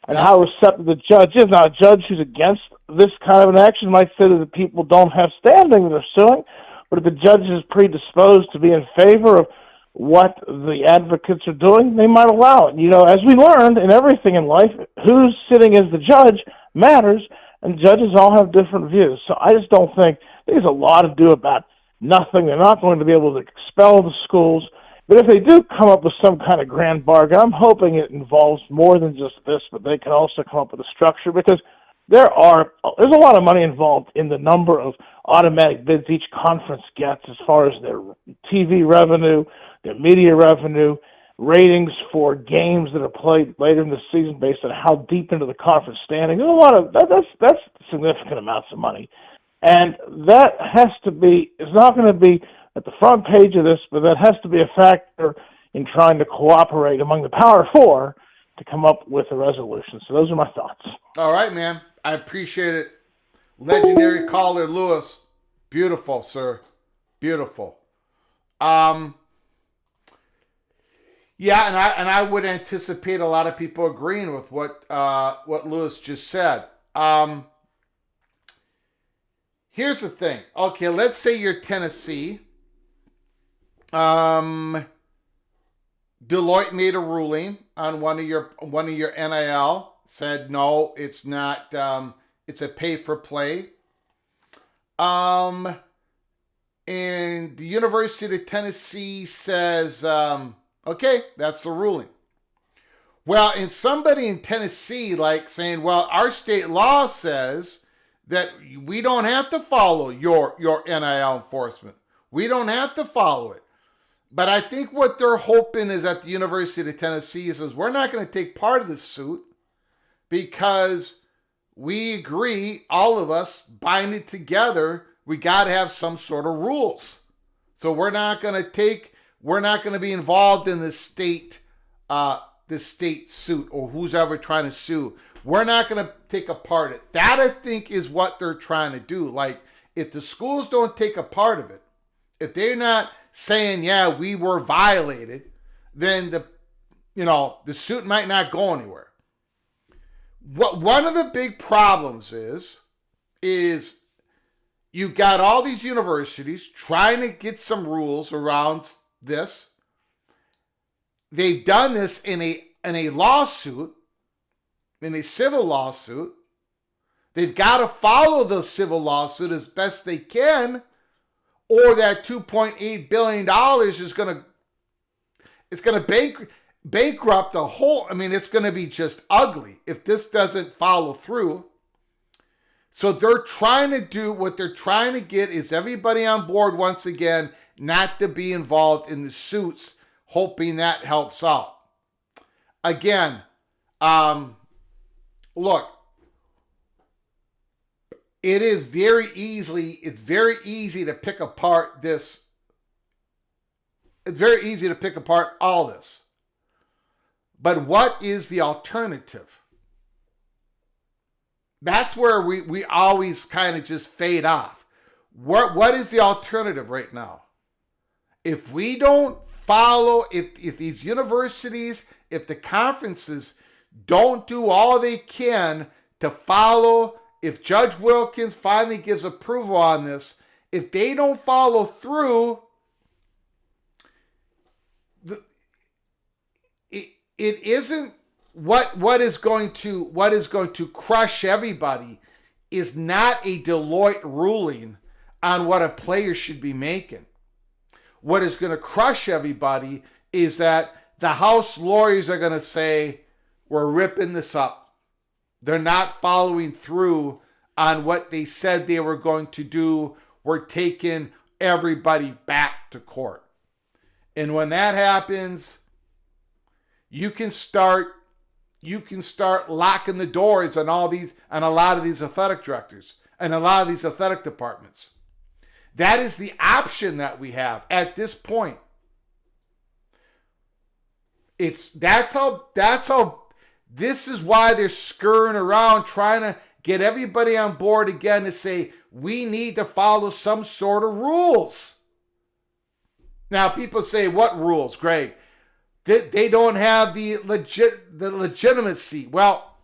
and how receptive the judge is. Now, a judge who's against this kind of an action might say that the people don't have standing that they're suing, but if the judge is predisposed to be in favor of what the advocates are doing, they might allow it. You know, as we learned in everything in life, who's sitting as the judge matters, and judges all have different views. So I just don't think there's a lot to do about nothing. They're not going to be able to expel the schools. But if they do come up with some kind of grand bargain, I'm hoping it involves more than just this, but they can also come up with a structure, because there's a lot of money involved in the number of automatic bids each conference gets as far as their TV revenue, their media revenue, ratings for games that are played later in the season based on how deep into the conference standing. There's a lot of that's significant amounts of money. And that has to be, it's not going to be at the front page of this, but that has to be a factor in trying to cooperate among the Power Four to come up with a resolution. So those are my thoughts. All right, man. I appreciate it. Legendary caller, Lewis. Beautiful, sir. Beautiful. Yeah, and I would anticipate a lot of people agreeing with what Lewis just said. Here's the thing. Okay, let's say you're Tennessee. Deloitte made a ruling on one of your NIL. Said no, it's not. It's a pay for play. And the University of Tennessee says, okay, that's the ruling. Well, and somebody in Tennessee like saying, well, our state law says that we don't have to follow your NIL enforcement. We don't have to follow it. But I think what they're hoping is that the University of Tennessee says, we're not going to take part of this suit because we agree, all of us, bind it together, we got to have some sort of rules. So we're not going to be involved in the state suit or who's ever trying to sue. We're not going to take a part of it. That, I think, is what they're trying to do. Like, if the schools don't take a part of it, if they're not saying, yeah, we were violated, then the suit might not go anywhere. One of the big problems is you got all these universities trying to get some rules around this. They've done this in a lawsuit, in a civil lawsuit. They've got to follow the civil lawsuit as best they can, or that $2.8 billion is going to bankrupt the whole. I mean, it's going to be just ugly if this doesn't follow through. So they're trying to do what they're trying to get is everybody on board once again, not to be involved in the suits, hoping that helps out. Again, look, it's very easy to pick apart this. It's very easy to pick apart all this. But what is the alternative? That's where we always kind of just fade off. What is the alternative right now? If we don't follow, if these universities, if the conferences don't do all they can to follow, if Judge Wilkins finally gives approval on this, if they don't follow through, it isn't what is going to crush everybody is not a Deloitte ruling on what a player should be making. What is going to crush everybody is that the House lawyers are going to say, we're ripping this up. They're not following through on what they said they were going to do. We're taking everybody back to court. And when that happens, you can start locking the doors on a lot of these athletic directors and a lot of these athletic departments. That is the option that we have at this point. That's how this is why they're scurrying around trying to get everybody on board again to say we need to follow some sort of rules. Now people say, what rules, Greg? They don't have the legitimacy. Well,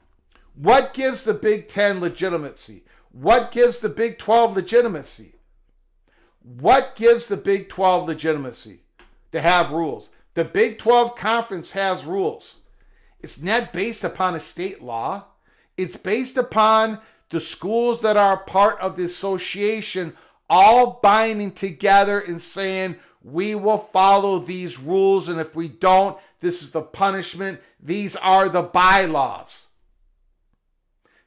what gives the Big Ten legitimacy? What gives the Big 12 legitimacy? What gives the Big 12 legitimacy to have rules? The Big 12 conference has rules. It's not based upon a state law. It's based upon the schools that are part of the association all binding together and saying, we will follow these rules, and if we don't, this is the punishment. These are the bylaws.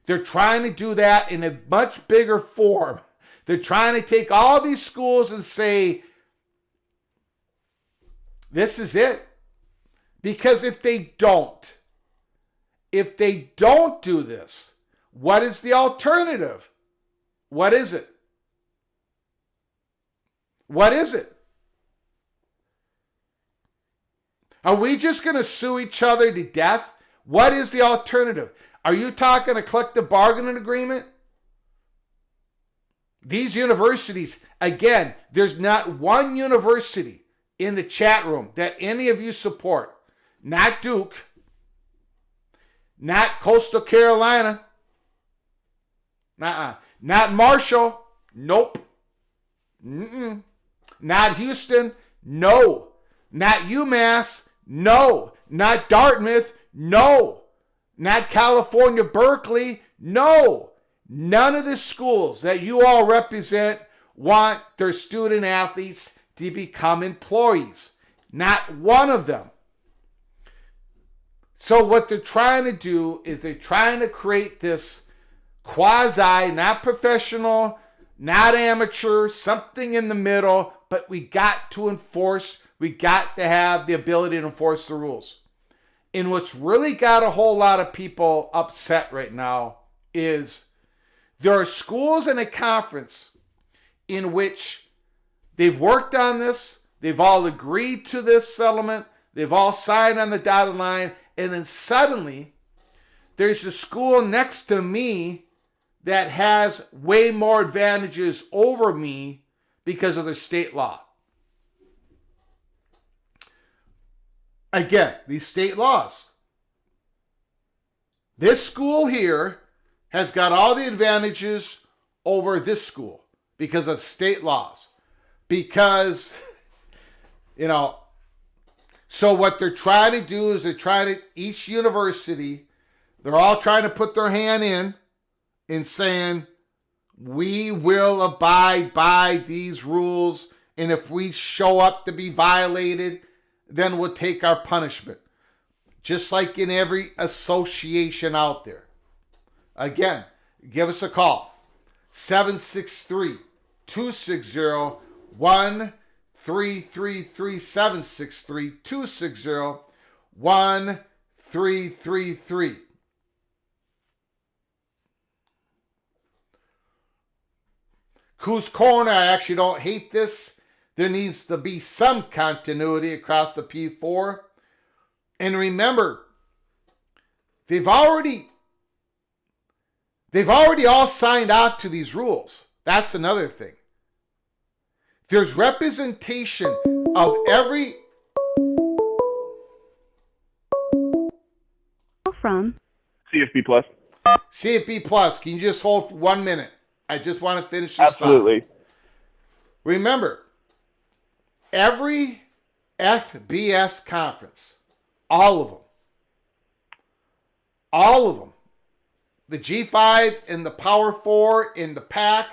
They're trying to do that in a much bigger form. They're trying to take all these schools and say, this is it. Because if they don't do this, what is the alternative? What is it? What is it? Are we just going to sue each other to death? What is the alternative? Are you talking a collective bargaining agreement? These universities, again, there's not one university in the chat room that any of you support. not Duke, not Coastal Carolina, not Marshall, nope. Not Houston, no. Not UMass, no. Not Dartmouth, no. Not California, Berkeley, no. None of the schools that you all represent want their student athletes to become employees. Not one of them. So what they're trying to do is they're trying to create this quasi, not professional, not amateur, something in the middle, but we got to have the ability to enforce the rules. And what's really got a whole lot of people upset right now is there are schools in a conference in which they've worked on this, they've all agreed to this settlement, they've all signed on the dotted line, and then suddenly there's a school next to me that has way more advantages over me because of their state law. Again, these state laws. This school here has got all the advantages over this school because of state laws. Because, so what they're trying to do is each university, they're all trying to put their hand in saying, we will abide by these rules, and if we show up to be violated, then we'll take our punishment. Just like in every association out there. Again, give us a call. 763-260-1333, 763-260-1333. Coos Corner, I actually don't hate this. There needs to be some continuity across the P4. And remember, they've already all signed off to these rules. That's another thing. There's representation of every... From CFB Plus. CFB Plus, can you just hold for 1 minute? I just want to finish this Absolutely. thought. Remember, every FBS conference, all of them, the G5 and the Power 4 in the PAC,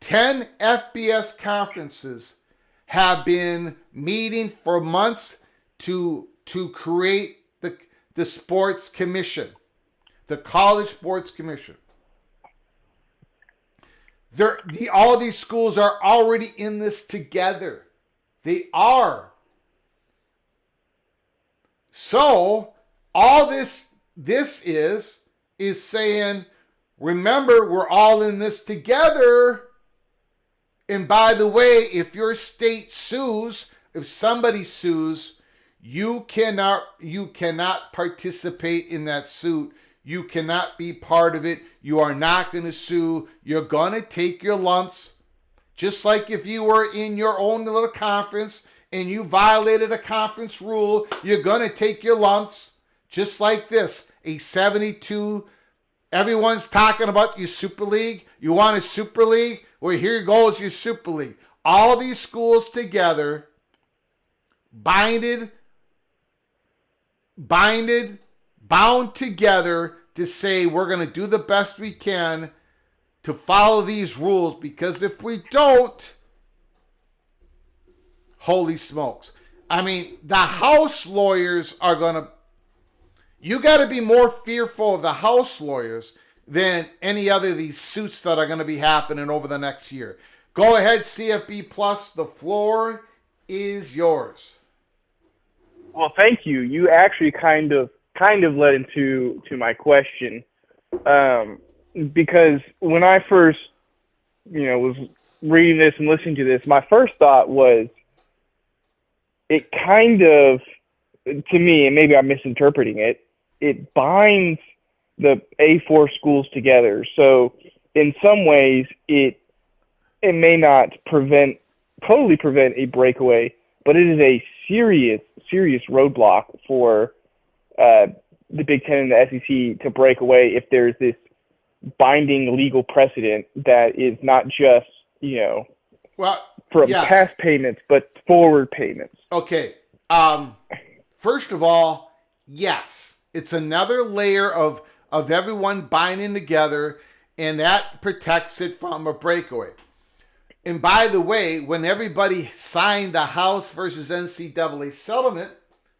10 FBS conferences have been meeting for months to create the sports commission, the college sports commission. All these schools are already in this together. They are. So all this is saying, remember, we're all in this together. And by the way, if your state sues, if somebody sues, you cannot participate in that suit. You cannot be part of it. You are not going to sue. You're going to take your lumps. Just like if you were in your own little conference and you violated a conference rule, you're going to take your lumps. Just like this, a 72. Everyone's talking about your Super League. You want a Super League? Well, here goes your Super League. All these schools together, bound together to say we're going to do the best we can to follow these rules, because if we don't, holy smokes. I mean, the House lawyers are going to, you got to be more fearful of the House lawyers than any other of these suits that are going to be happening over the next year. Go ahead, CFB Plus, the floor is yours. Well, thank you. You actually kind of led into my question, because when I first, was reading this and listening to this, my first thought was it kind of, to me, and maybe I'm misinterpreting it, it binds the A4 schools together. So in some ways, it may not totally prevent a breakaway, but it is a serious roadblock for the Big Ten and the SEC to break away if there's this binding legal precedent that is not just, from past payments, but forward payments. Okay. First of all, yes, it's another layer of everyone binding together, and that protects it from a breakaway. And by the way, when everybody signed the House versus NCAA settlement,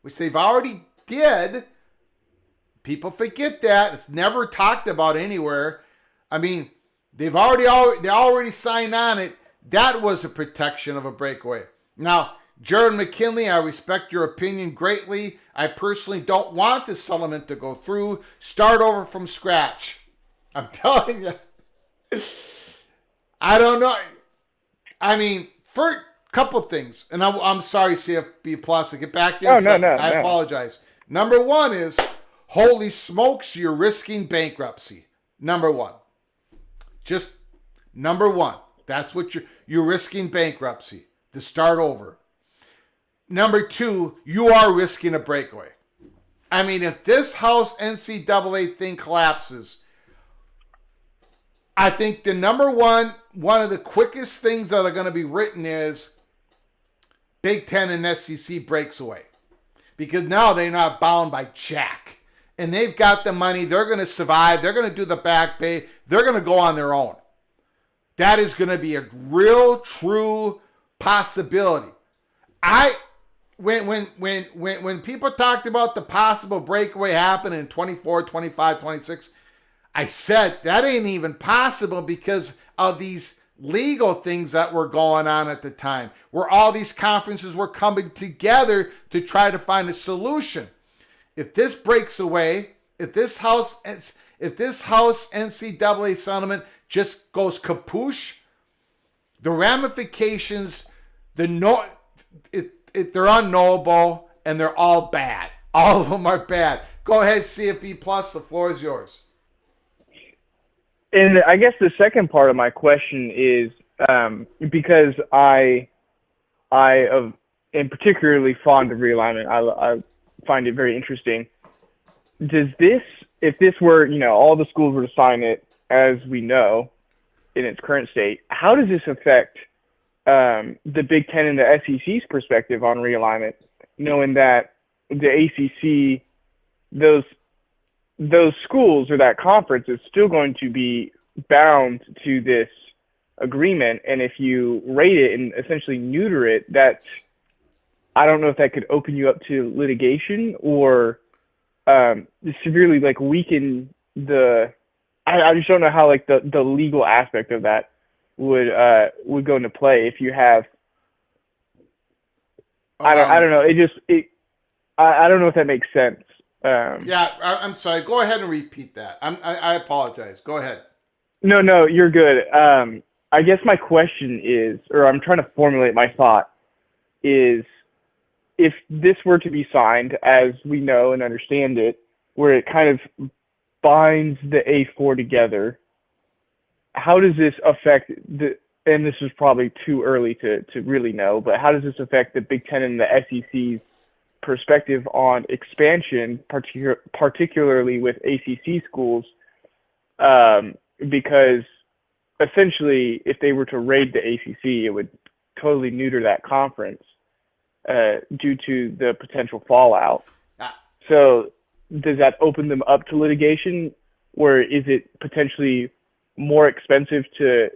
which they've already did, people forget that. It's never talked about anywhere. I mean, they already signed on it. That was a protection of a breakaway. Now, Jared McKinley, I respect your opinion greatly. I personally don't want the settlement to go through. Start over from scratch. I'm telling you. I don't know. I mean, for a couple things, and I'm sorry, CFB Plus, I get back to you. No. I apologize. Number one is, holy smokes, you're risking bankruptcy. Number one. Just number one. That's what you're risking bankruptcy to start over. Number two, you are risking a breakaway. I mean, if this House NCAA thing collapses, I think the number one of the quickest things that are going to be written is Big Ten and SEC breaks away. Because now they're not bound by jack. And they've got the money. They're going to survive. They're going to do the back pay. They're going to go on their own. That is going to be a real, true possibility. When people talked about the possible breakaway happening in 24, 25, 26, I said that ain't even possible because of these legal things that were going on at the time, where all these conferences were coming together to try to find a solution. If this breaks away, if this House NCAA settlement just goes kapoosh, the ramifications, they're unknowable, and they're all bad. All of them are bad. Go ahead, CFB Plus. The floor is yours. And I guess the second part of my question is because I am particularly fond of realignment. I find it very interesting. If this were, all the schools were to sign it as we know in its current state, how does this affect the Big Ten and the SEC's perspective on realignment, knowing that the ACC, those schools or that conference is still going to be bound to this agreement, and if you rate it and essentially neuter it, I don't know if that could open you up to litigation or severely weaken the. I just don't know how the legal aspect of that would go into play if you have. I don't know. I don't know if that makes sense. I'm sorry. Go ahead and repeat that. I apologize. Go ahead. No, you're good. I guess my question is, or I'm trying to formulate my thought, is if this were to be signed as we know and understand it, where it kind of binds the A4 together, how does this affect and this is probably too early to really know, but how does this affect the Big Ten and the SEC's perspective on expansion, particularly with ACC schools? Because essentially, if they were to raid the ACC, it would totally neuter that conference due to the potential fallout. So does that open them up to litigation, or is it potentially more expensive to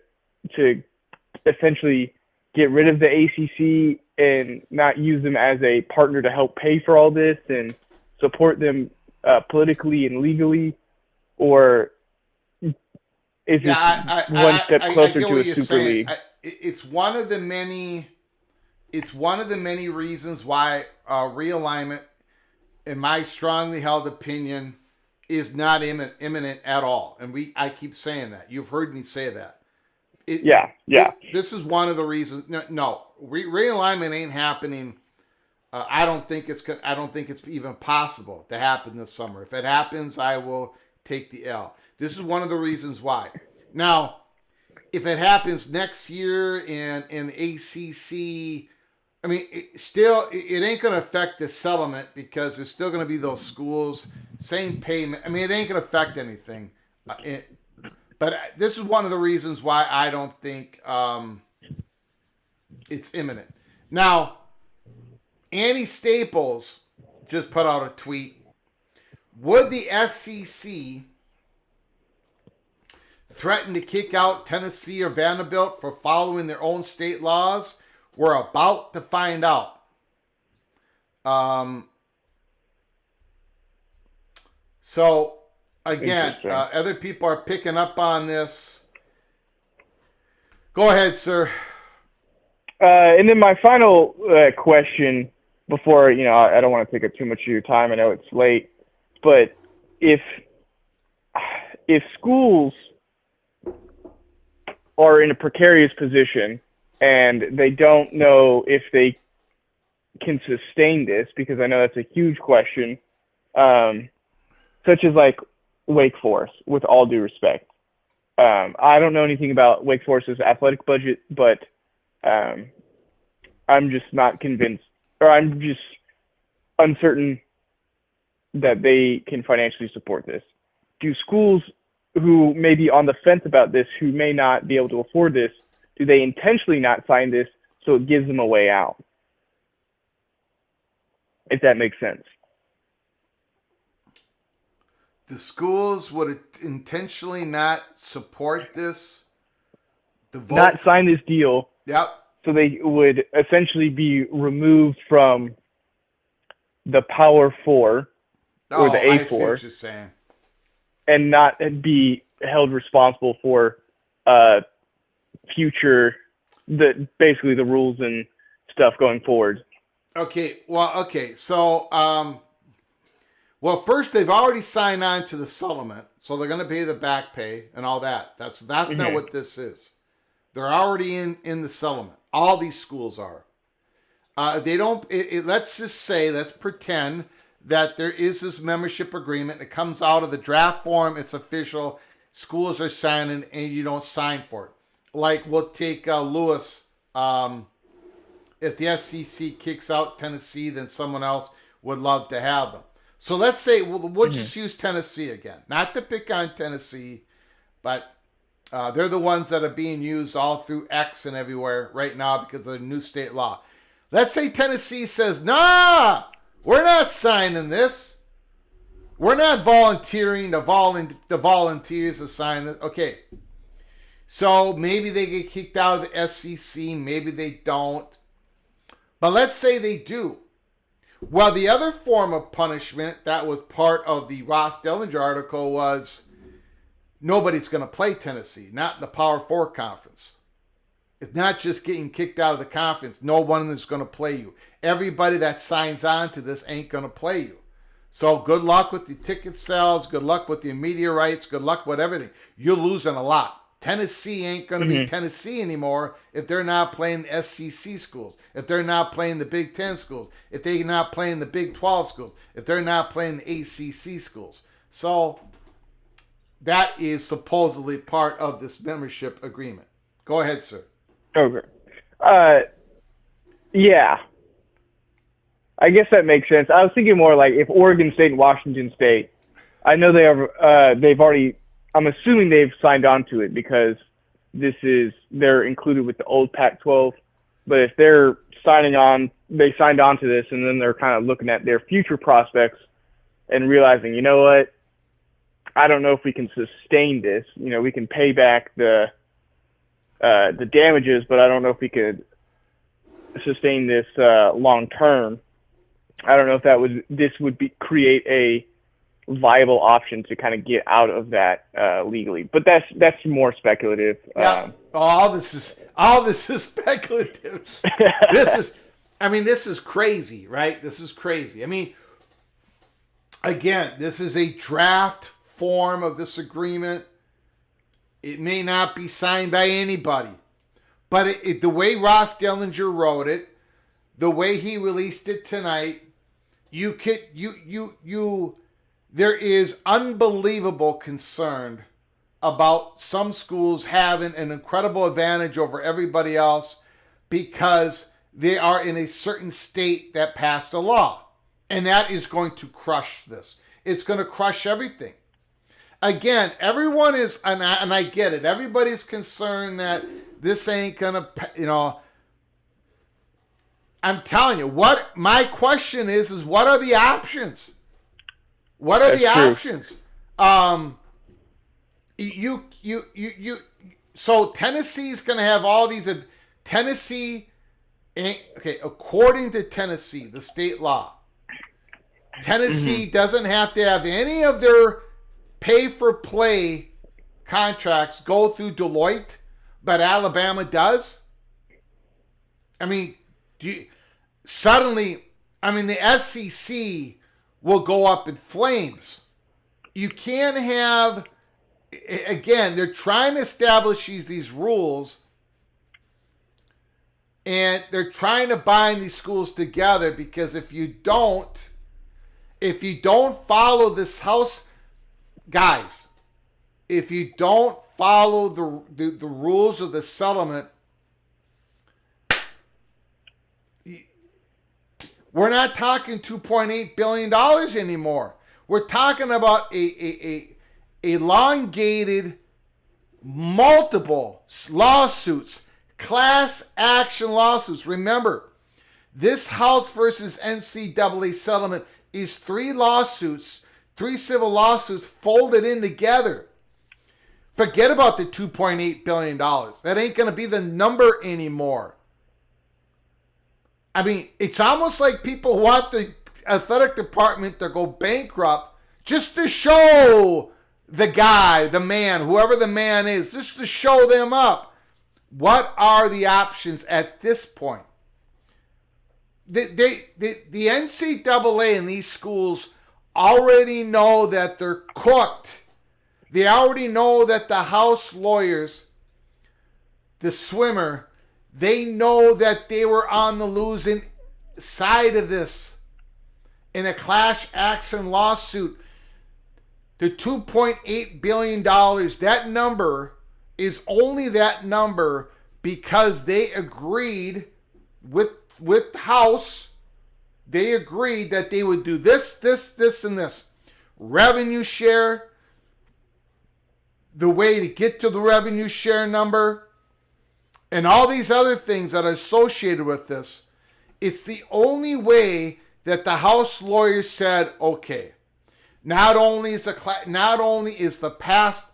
essentially get rid of the ACC and not use them as a partner to help pay for all this and support them politically and legally, or is this one step closer to a super league? It's one of the many reasons why realignment, in my strongly held opinion, is not imminent at all. And I keep saying that. You've heard me say that. This is one of the reasons. No, realignment ain't happening. I don't think it's even possible to happen this summer. If it happens, I will take the L. This is one of the reasons why. Now, if it happens next year and the ACC, I mean, it ain't going to affect the settlement because there's still going to be those schools, same payment. I mean, it ain't going to affect anything. But this is one of the reasons why I don't think it's imminent. Now, Annie Staples just put out a tweet. Would the SEC threaten to kick out Tennessee or Vanderbilt for following their own state laws? We're about to find out. So, again, other people are picking up on this. Go ahead, sir. And then my final question before, I don't want to take up too much of your time. I know it's late. But if schools are in a precarious position and they don't know if they can sustain this, because I know that's a huge question, such as like Wake Forest, with all due respect. I don't know anything about Wake Forest's athletic budget, but I'm just not convinced, or I'm just uncertain that they can financially support this. Do schools who may be on the fence about this, who may not be able to afford this, do they intentionally not sign this so it gives them a way out? If that makes sense. The schools would intentionally not support this? Not sign this deal. Yep. So they would essentially be removed from the Power Four or the A4. I see what you're saying. And not be held responsible for basically the rules and stuff going forward. Okay. So, first they've already signed on to the settlement, so they're going to pay the back pay and all that. That's not what this is. They're already in the settlement. All these schools are. They don't. Let's pretend that there is this membership agreement. It comes out of the draft form. It's official. Schools are signing, and you don't sign for it. Like we'll take Lewis. If the SEC kicks out Tennessee, then someone else would love to have them. So let's say we'll just use Tennessee again. Not to pick on Tennessee, but they're the ones that are being used all through X and everywhere right now because of the new state law. Let's say Tennessee says, nah, we're not signing this. We're not volunteering the volunteers to sign this. Okay. So maybe they get kicked out of the SEC. Maybe they don't. But let's say they do. Well, the other form of punishment that was part of the Ross Dellinger article was nobody's going to play Tennessee, not in the Power 4 conference. It's not just getting kicked out of the conference. No one is going to play you. Everybody that signs on to this ain't going to play you. So good luck with the ticket sales. Good luck with the media rights. Good luck with everything. You're losing a lot. Tennessee ain't going to be Tennessee anymore if they're not playing the SEC schools, if they're not playing the Big 10 schools, if they're not playing the Big 12 schools, if they're not playing the ACC schools. So that is supposedly part of this membership agreement. Go ahead, sir. Okay. Yeah. I guess that makes sense. I was thinking more like if Oregon State and Washington State, I know they've already, I'm assuming they've signed on to it because they're included with the old Pac-12. But if they're they signed on to this and then they're kind of looking at their future prospects and realizing, you know what, I don't know if we can sustain this. We can pay back the damages, but I don't know if we could sustain this long term. I don't know if this would create a viable option to kind of get out of that legally, but that's more speculative. Yeah. All this is speculative. This is crazy, right? This is crazy. I mean, again, this is a draft form of this agreement. It may not be signed by anybody, but the way Ross Dellinger wrote it, the way he released it tonight, there is unbelievable concern about some schools having an incredible advantage over everybody else because they are in a certain state that passed a law. And that is going to crush this. It's going to crush everything. Again, everyone is, and I get it, everybody's concerned that this ain't going to, I'm telling you, what my question is what are the options? What are the options? So Tennessee's going to have all these, Tennessee, okay, according to Tennessee, the state law, Tennessee doesn't have to have any of their pay-for-play contracts go through Deloitte, but Alabama does. I mean, suddenly, the SEC will go up in flames. You can't have, again, they're trying to establish these rules, and they're trying to bind these schools together, because if you don't follow this house, guys, if you don't follow the rules of the settlement, we're not talking $2.8 billion anymore. We're talking about a elongated, multiple lawsuits, class action lawsuits. Remember, this House versus NCAA settlement is 3 lawsuits, 3 civil lawsuits folded in together. Forget about the $2.8 billion. That ain't going to be the number anymore. It's almost like people want the athletic department to go bankrupt just to show the guy, the man, whoever the man is, just to show them up. What are the options at this point? The NCAA and these schools already know that they're cooked. They already know that the House lawyers, the swimmer, they know that they were on the losing side of this in a class action lawsuit. The $2.8 billion, that number is only that number because they agreed with the House. They agreed that they would do this, and this. Revenue share, the way to get to the revenue share number, and all these other things that are associated with this. It's the only way that the House lawyers said, okay, not only is the past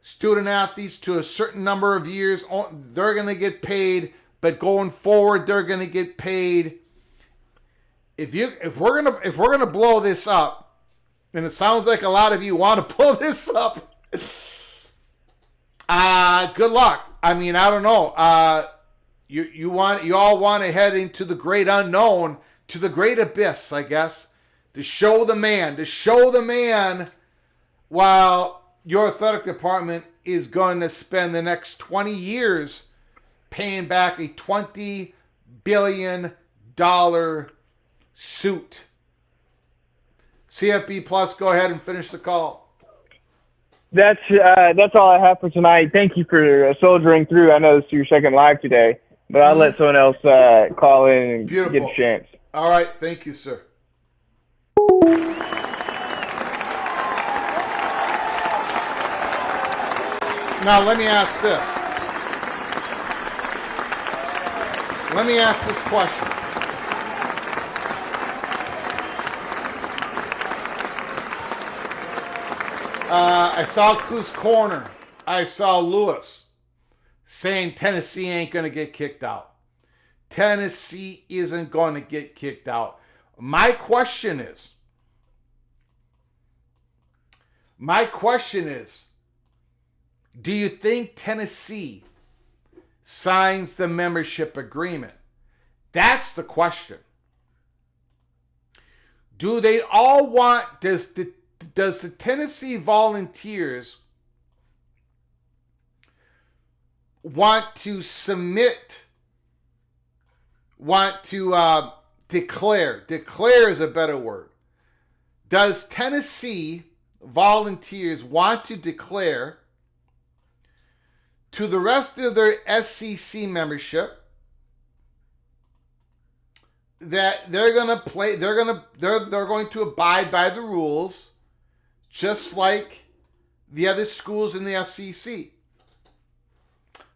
student athletes to a certain number of years, they're going to get paid, but going forward, they're going to get paid. If we're gonna blow this up, and it sounds like a lot of you want to blow this up, good luck. I don't know. You all want to head into the great unknown, to the great abyss, I guess, to show the man, while your athletic department is going to spend the next 20 years paying back a $20 billion suit. CFB Plus, go ahead and finish the call. That's all I have for tonight. Thank you for soldiering through. I know this is your second live today, but I'll let someone else call in and Beautiful. get a chance. All right. Thank you, sir. Now, let me ask this. Let me ask this question. I saw Coos Corner. I saw Lewis saying Tennessee ain't going to get kicked out. Tennessee isn't going to get kicked out. My question is, do you think Tennessee signs the membership agreement? That's the question. Do they all want, does the Tennessee Volunteers want to declare is a better word. Does Tennessee Volunteers want to declare to the rest of their SEC membership that they're going to abide by the rules just like the other schools in the SEC.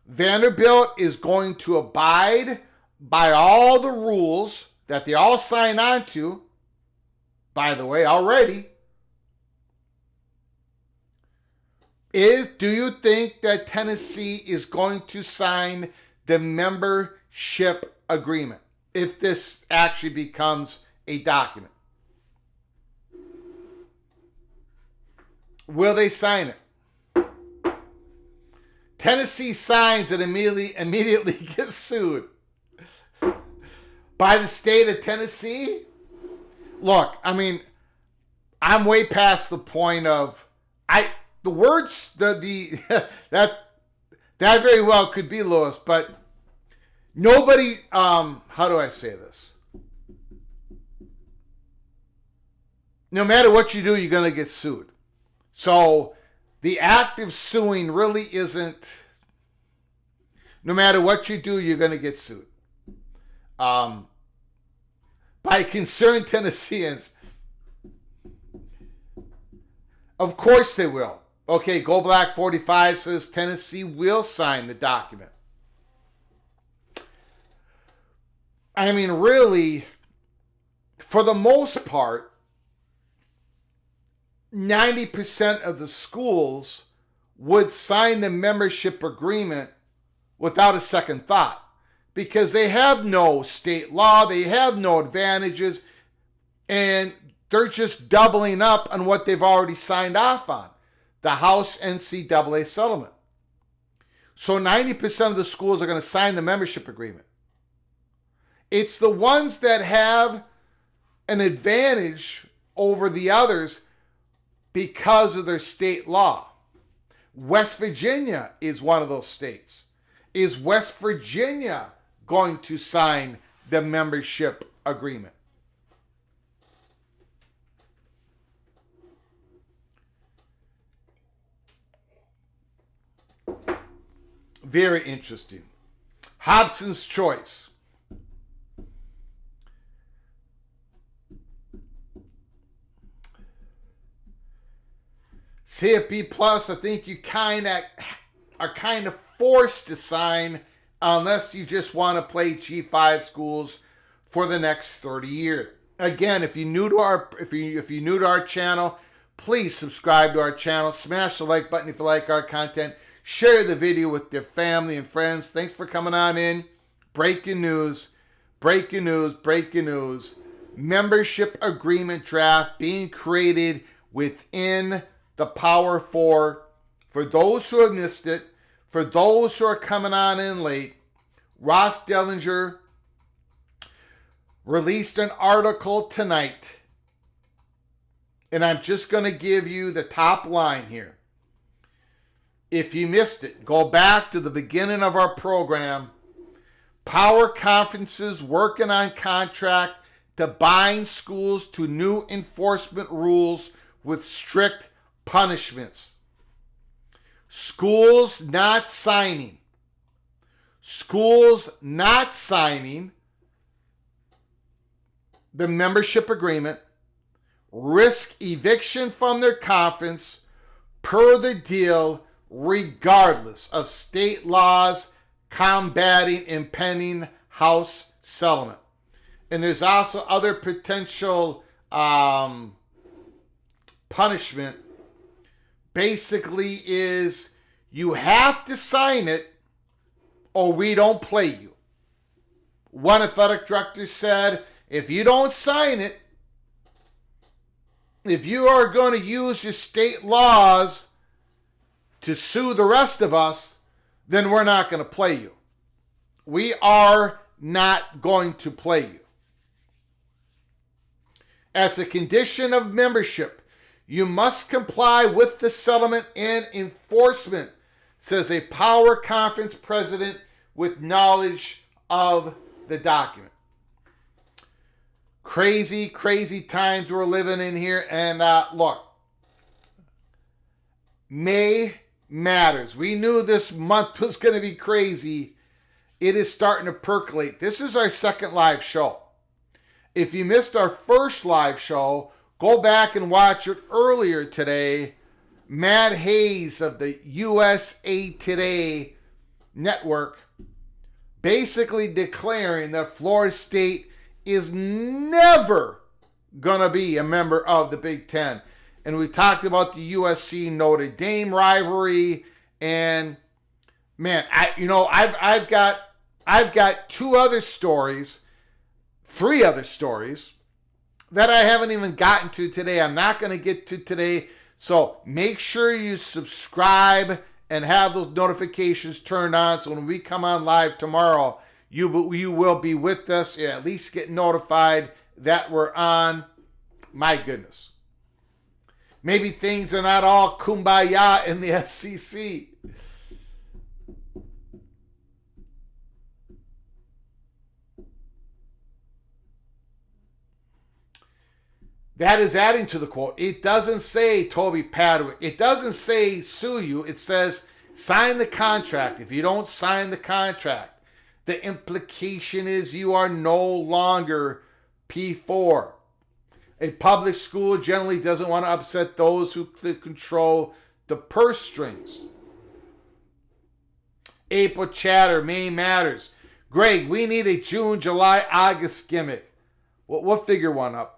Vanderbilt is going to abide by all the rules that they all sign on to, by the way, already. Do you think that Tennessee is going to sign the membership agreement if this actually becomes a document? Will they sign it? Tennessee signs and immediately gets sued by the state of Tennessee. Look, I mean, I'm way past the point of the words that very well could be Lewis, but nobody. How do I say this? No matter what you do, you're going to get sued. So the act of suing really isn't. No matter what you do, you're going to get sued. By concerned Tennesseans. Of course they will. Okay, Go Black 45 says Tennessee will sign the document. I mean, really, for the most part, 90% of the schools would sign the membership agreement without a second thought because they have no state law, they have no advantages, and they're just doubling up on what they've already signed off on, the House NCAA settlement. So 90% of the schools are going to sign the membership agreement. It's the ones that have an advantage over the others because of their state law. West Virginia is one of those states. Is West Virginia going to sign the membership agreement? Very interesting. Hobson's choice. CFB Plus, I think you are kind of forced to sign unless you just want to play G5 schools for the next 30 years. Again, if you're new to our channel, please subscribe to our channel. Smash the like button if you like our content. Share the video with your family and friends. Thanks for coming on in. Breaking news. Breaking news. Breaking news. Membership agreement draft being created within the Power Four. For those who have missed it, for those who are coming on in late, Ross Dellinger released an article tonight. And I'm just going to give you the top line here. If you missed it, go back to the beginning of our program. Power conferences working on contract to bind schools to new enforcement rules with strict punishments. Schools not signing the membership agreement risk eviction from their conference per the deal, regardless of state laws combating impending House settlement. And there's also other potential punishment. Basically is you have to sign it or we don't play you. One athletic director said, if you don't sign it, if you are going to use your state laws to sue the rest of us, then we're not going to play you. We are not going to play you. As a condition of membership, you must comply with the settlement and enforcement, says a Power Conference president with knowledge of the document. Crazy, crazy times we're living in here. And look, May matters. We knew this month was going to be crazy. It is starting to percolate. This is our second live show. If you missed our first live show, go back and watch it earlier today. Matt Hayes of the USA Today network basically declaring that Florida State is never going to be a member of the Big Ten. And we talked about the USC Notre Dame rivalry. And man, I've got three other stories that I haven't even gotten to today. I'm not going to get to today. So make sure you subscribe and have those notifications turned on, so when we come on live tomorrow, you will be with us. You at least get notified that we're on. My goodness. Maybe things are not all kumbaya in the SEC. That is adding to the quote. It doesn't say Toby Padwick. It doesn't say sue you. It says sign the contract. If you don't sign the contract, the implication is you are no longer P4. A public school generally doesn't want to upset those who control the purse strings. April chatter, May matters. Greg, we need a June, July, August gimmick. We'll figure one up.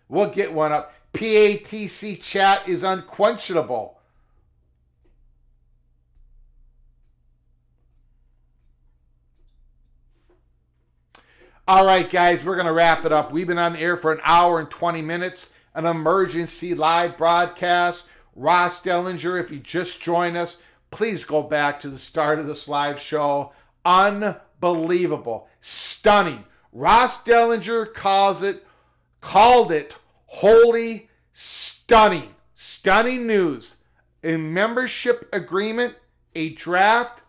We'll get one up. PATC chat is unquenchable. All right, guys, we're going to wrap it up. We've been on the air for an hour and 20 minutes, an emergency live broadcast. Ross Dellinger, if you just joined us, please go back to the start of this live show. Unbelievable. Stunning. Ross Dellinger called it wholly stunning. Stunning news. A membership agreement, a draft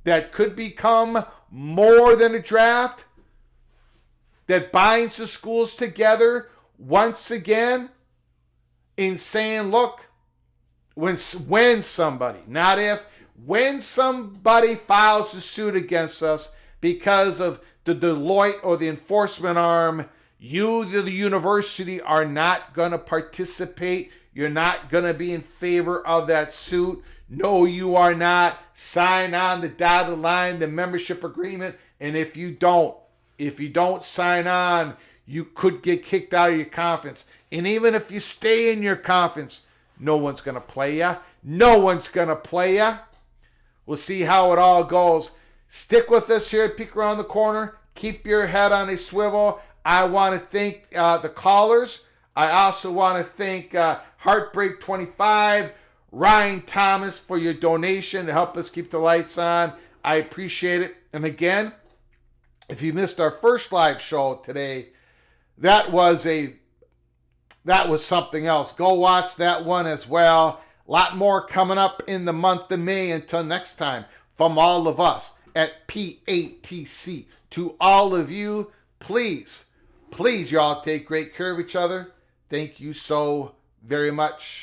that could become more than a draft, that binds the schools together once again in saying, look, when somebody, not if, when somebody files a suit against us because of the Deloitte or the enforcement arm, you, the university, are not going to participate. You're not going to be in favor of that suit. No, you are not. Sign on the dotted line, the membership agreement. And if you don't sign on, you could get kicked out of your conference. And even if you stay in your conference, no one's going to play you. No one's going to play you. We'll see how it all goes. Stick with us here at Peek Around the Corner. Keep your head on a swivel. I want to thank the callers. I also want to thank Heartbreak 25, Ryan Thomas, for your donation to help us keep the lights on. I appreciate it. And again, if you missed our first live show today, that was something else. Go watch that one as well. A lot more coming up in the month of May. Until next time, from all of us at PATC, to all of you, please, y'all take great care of each other. Thank you so very much.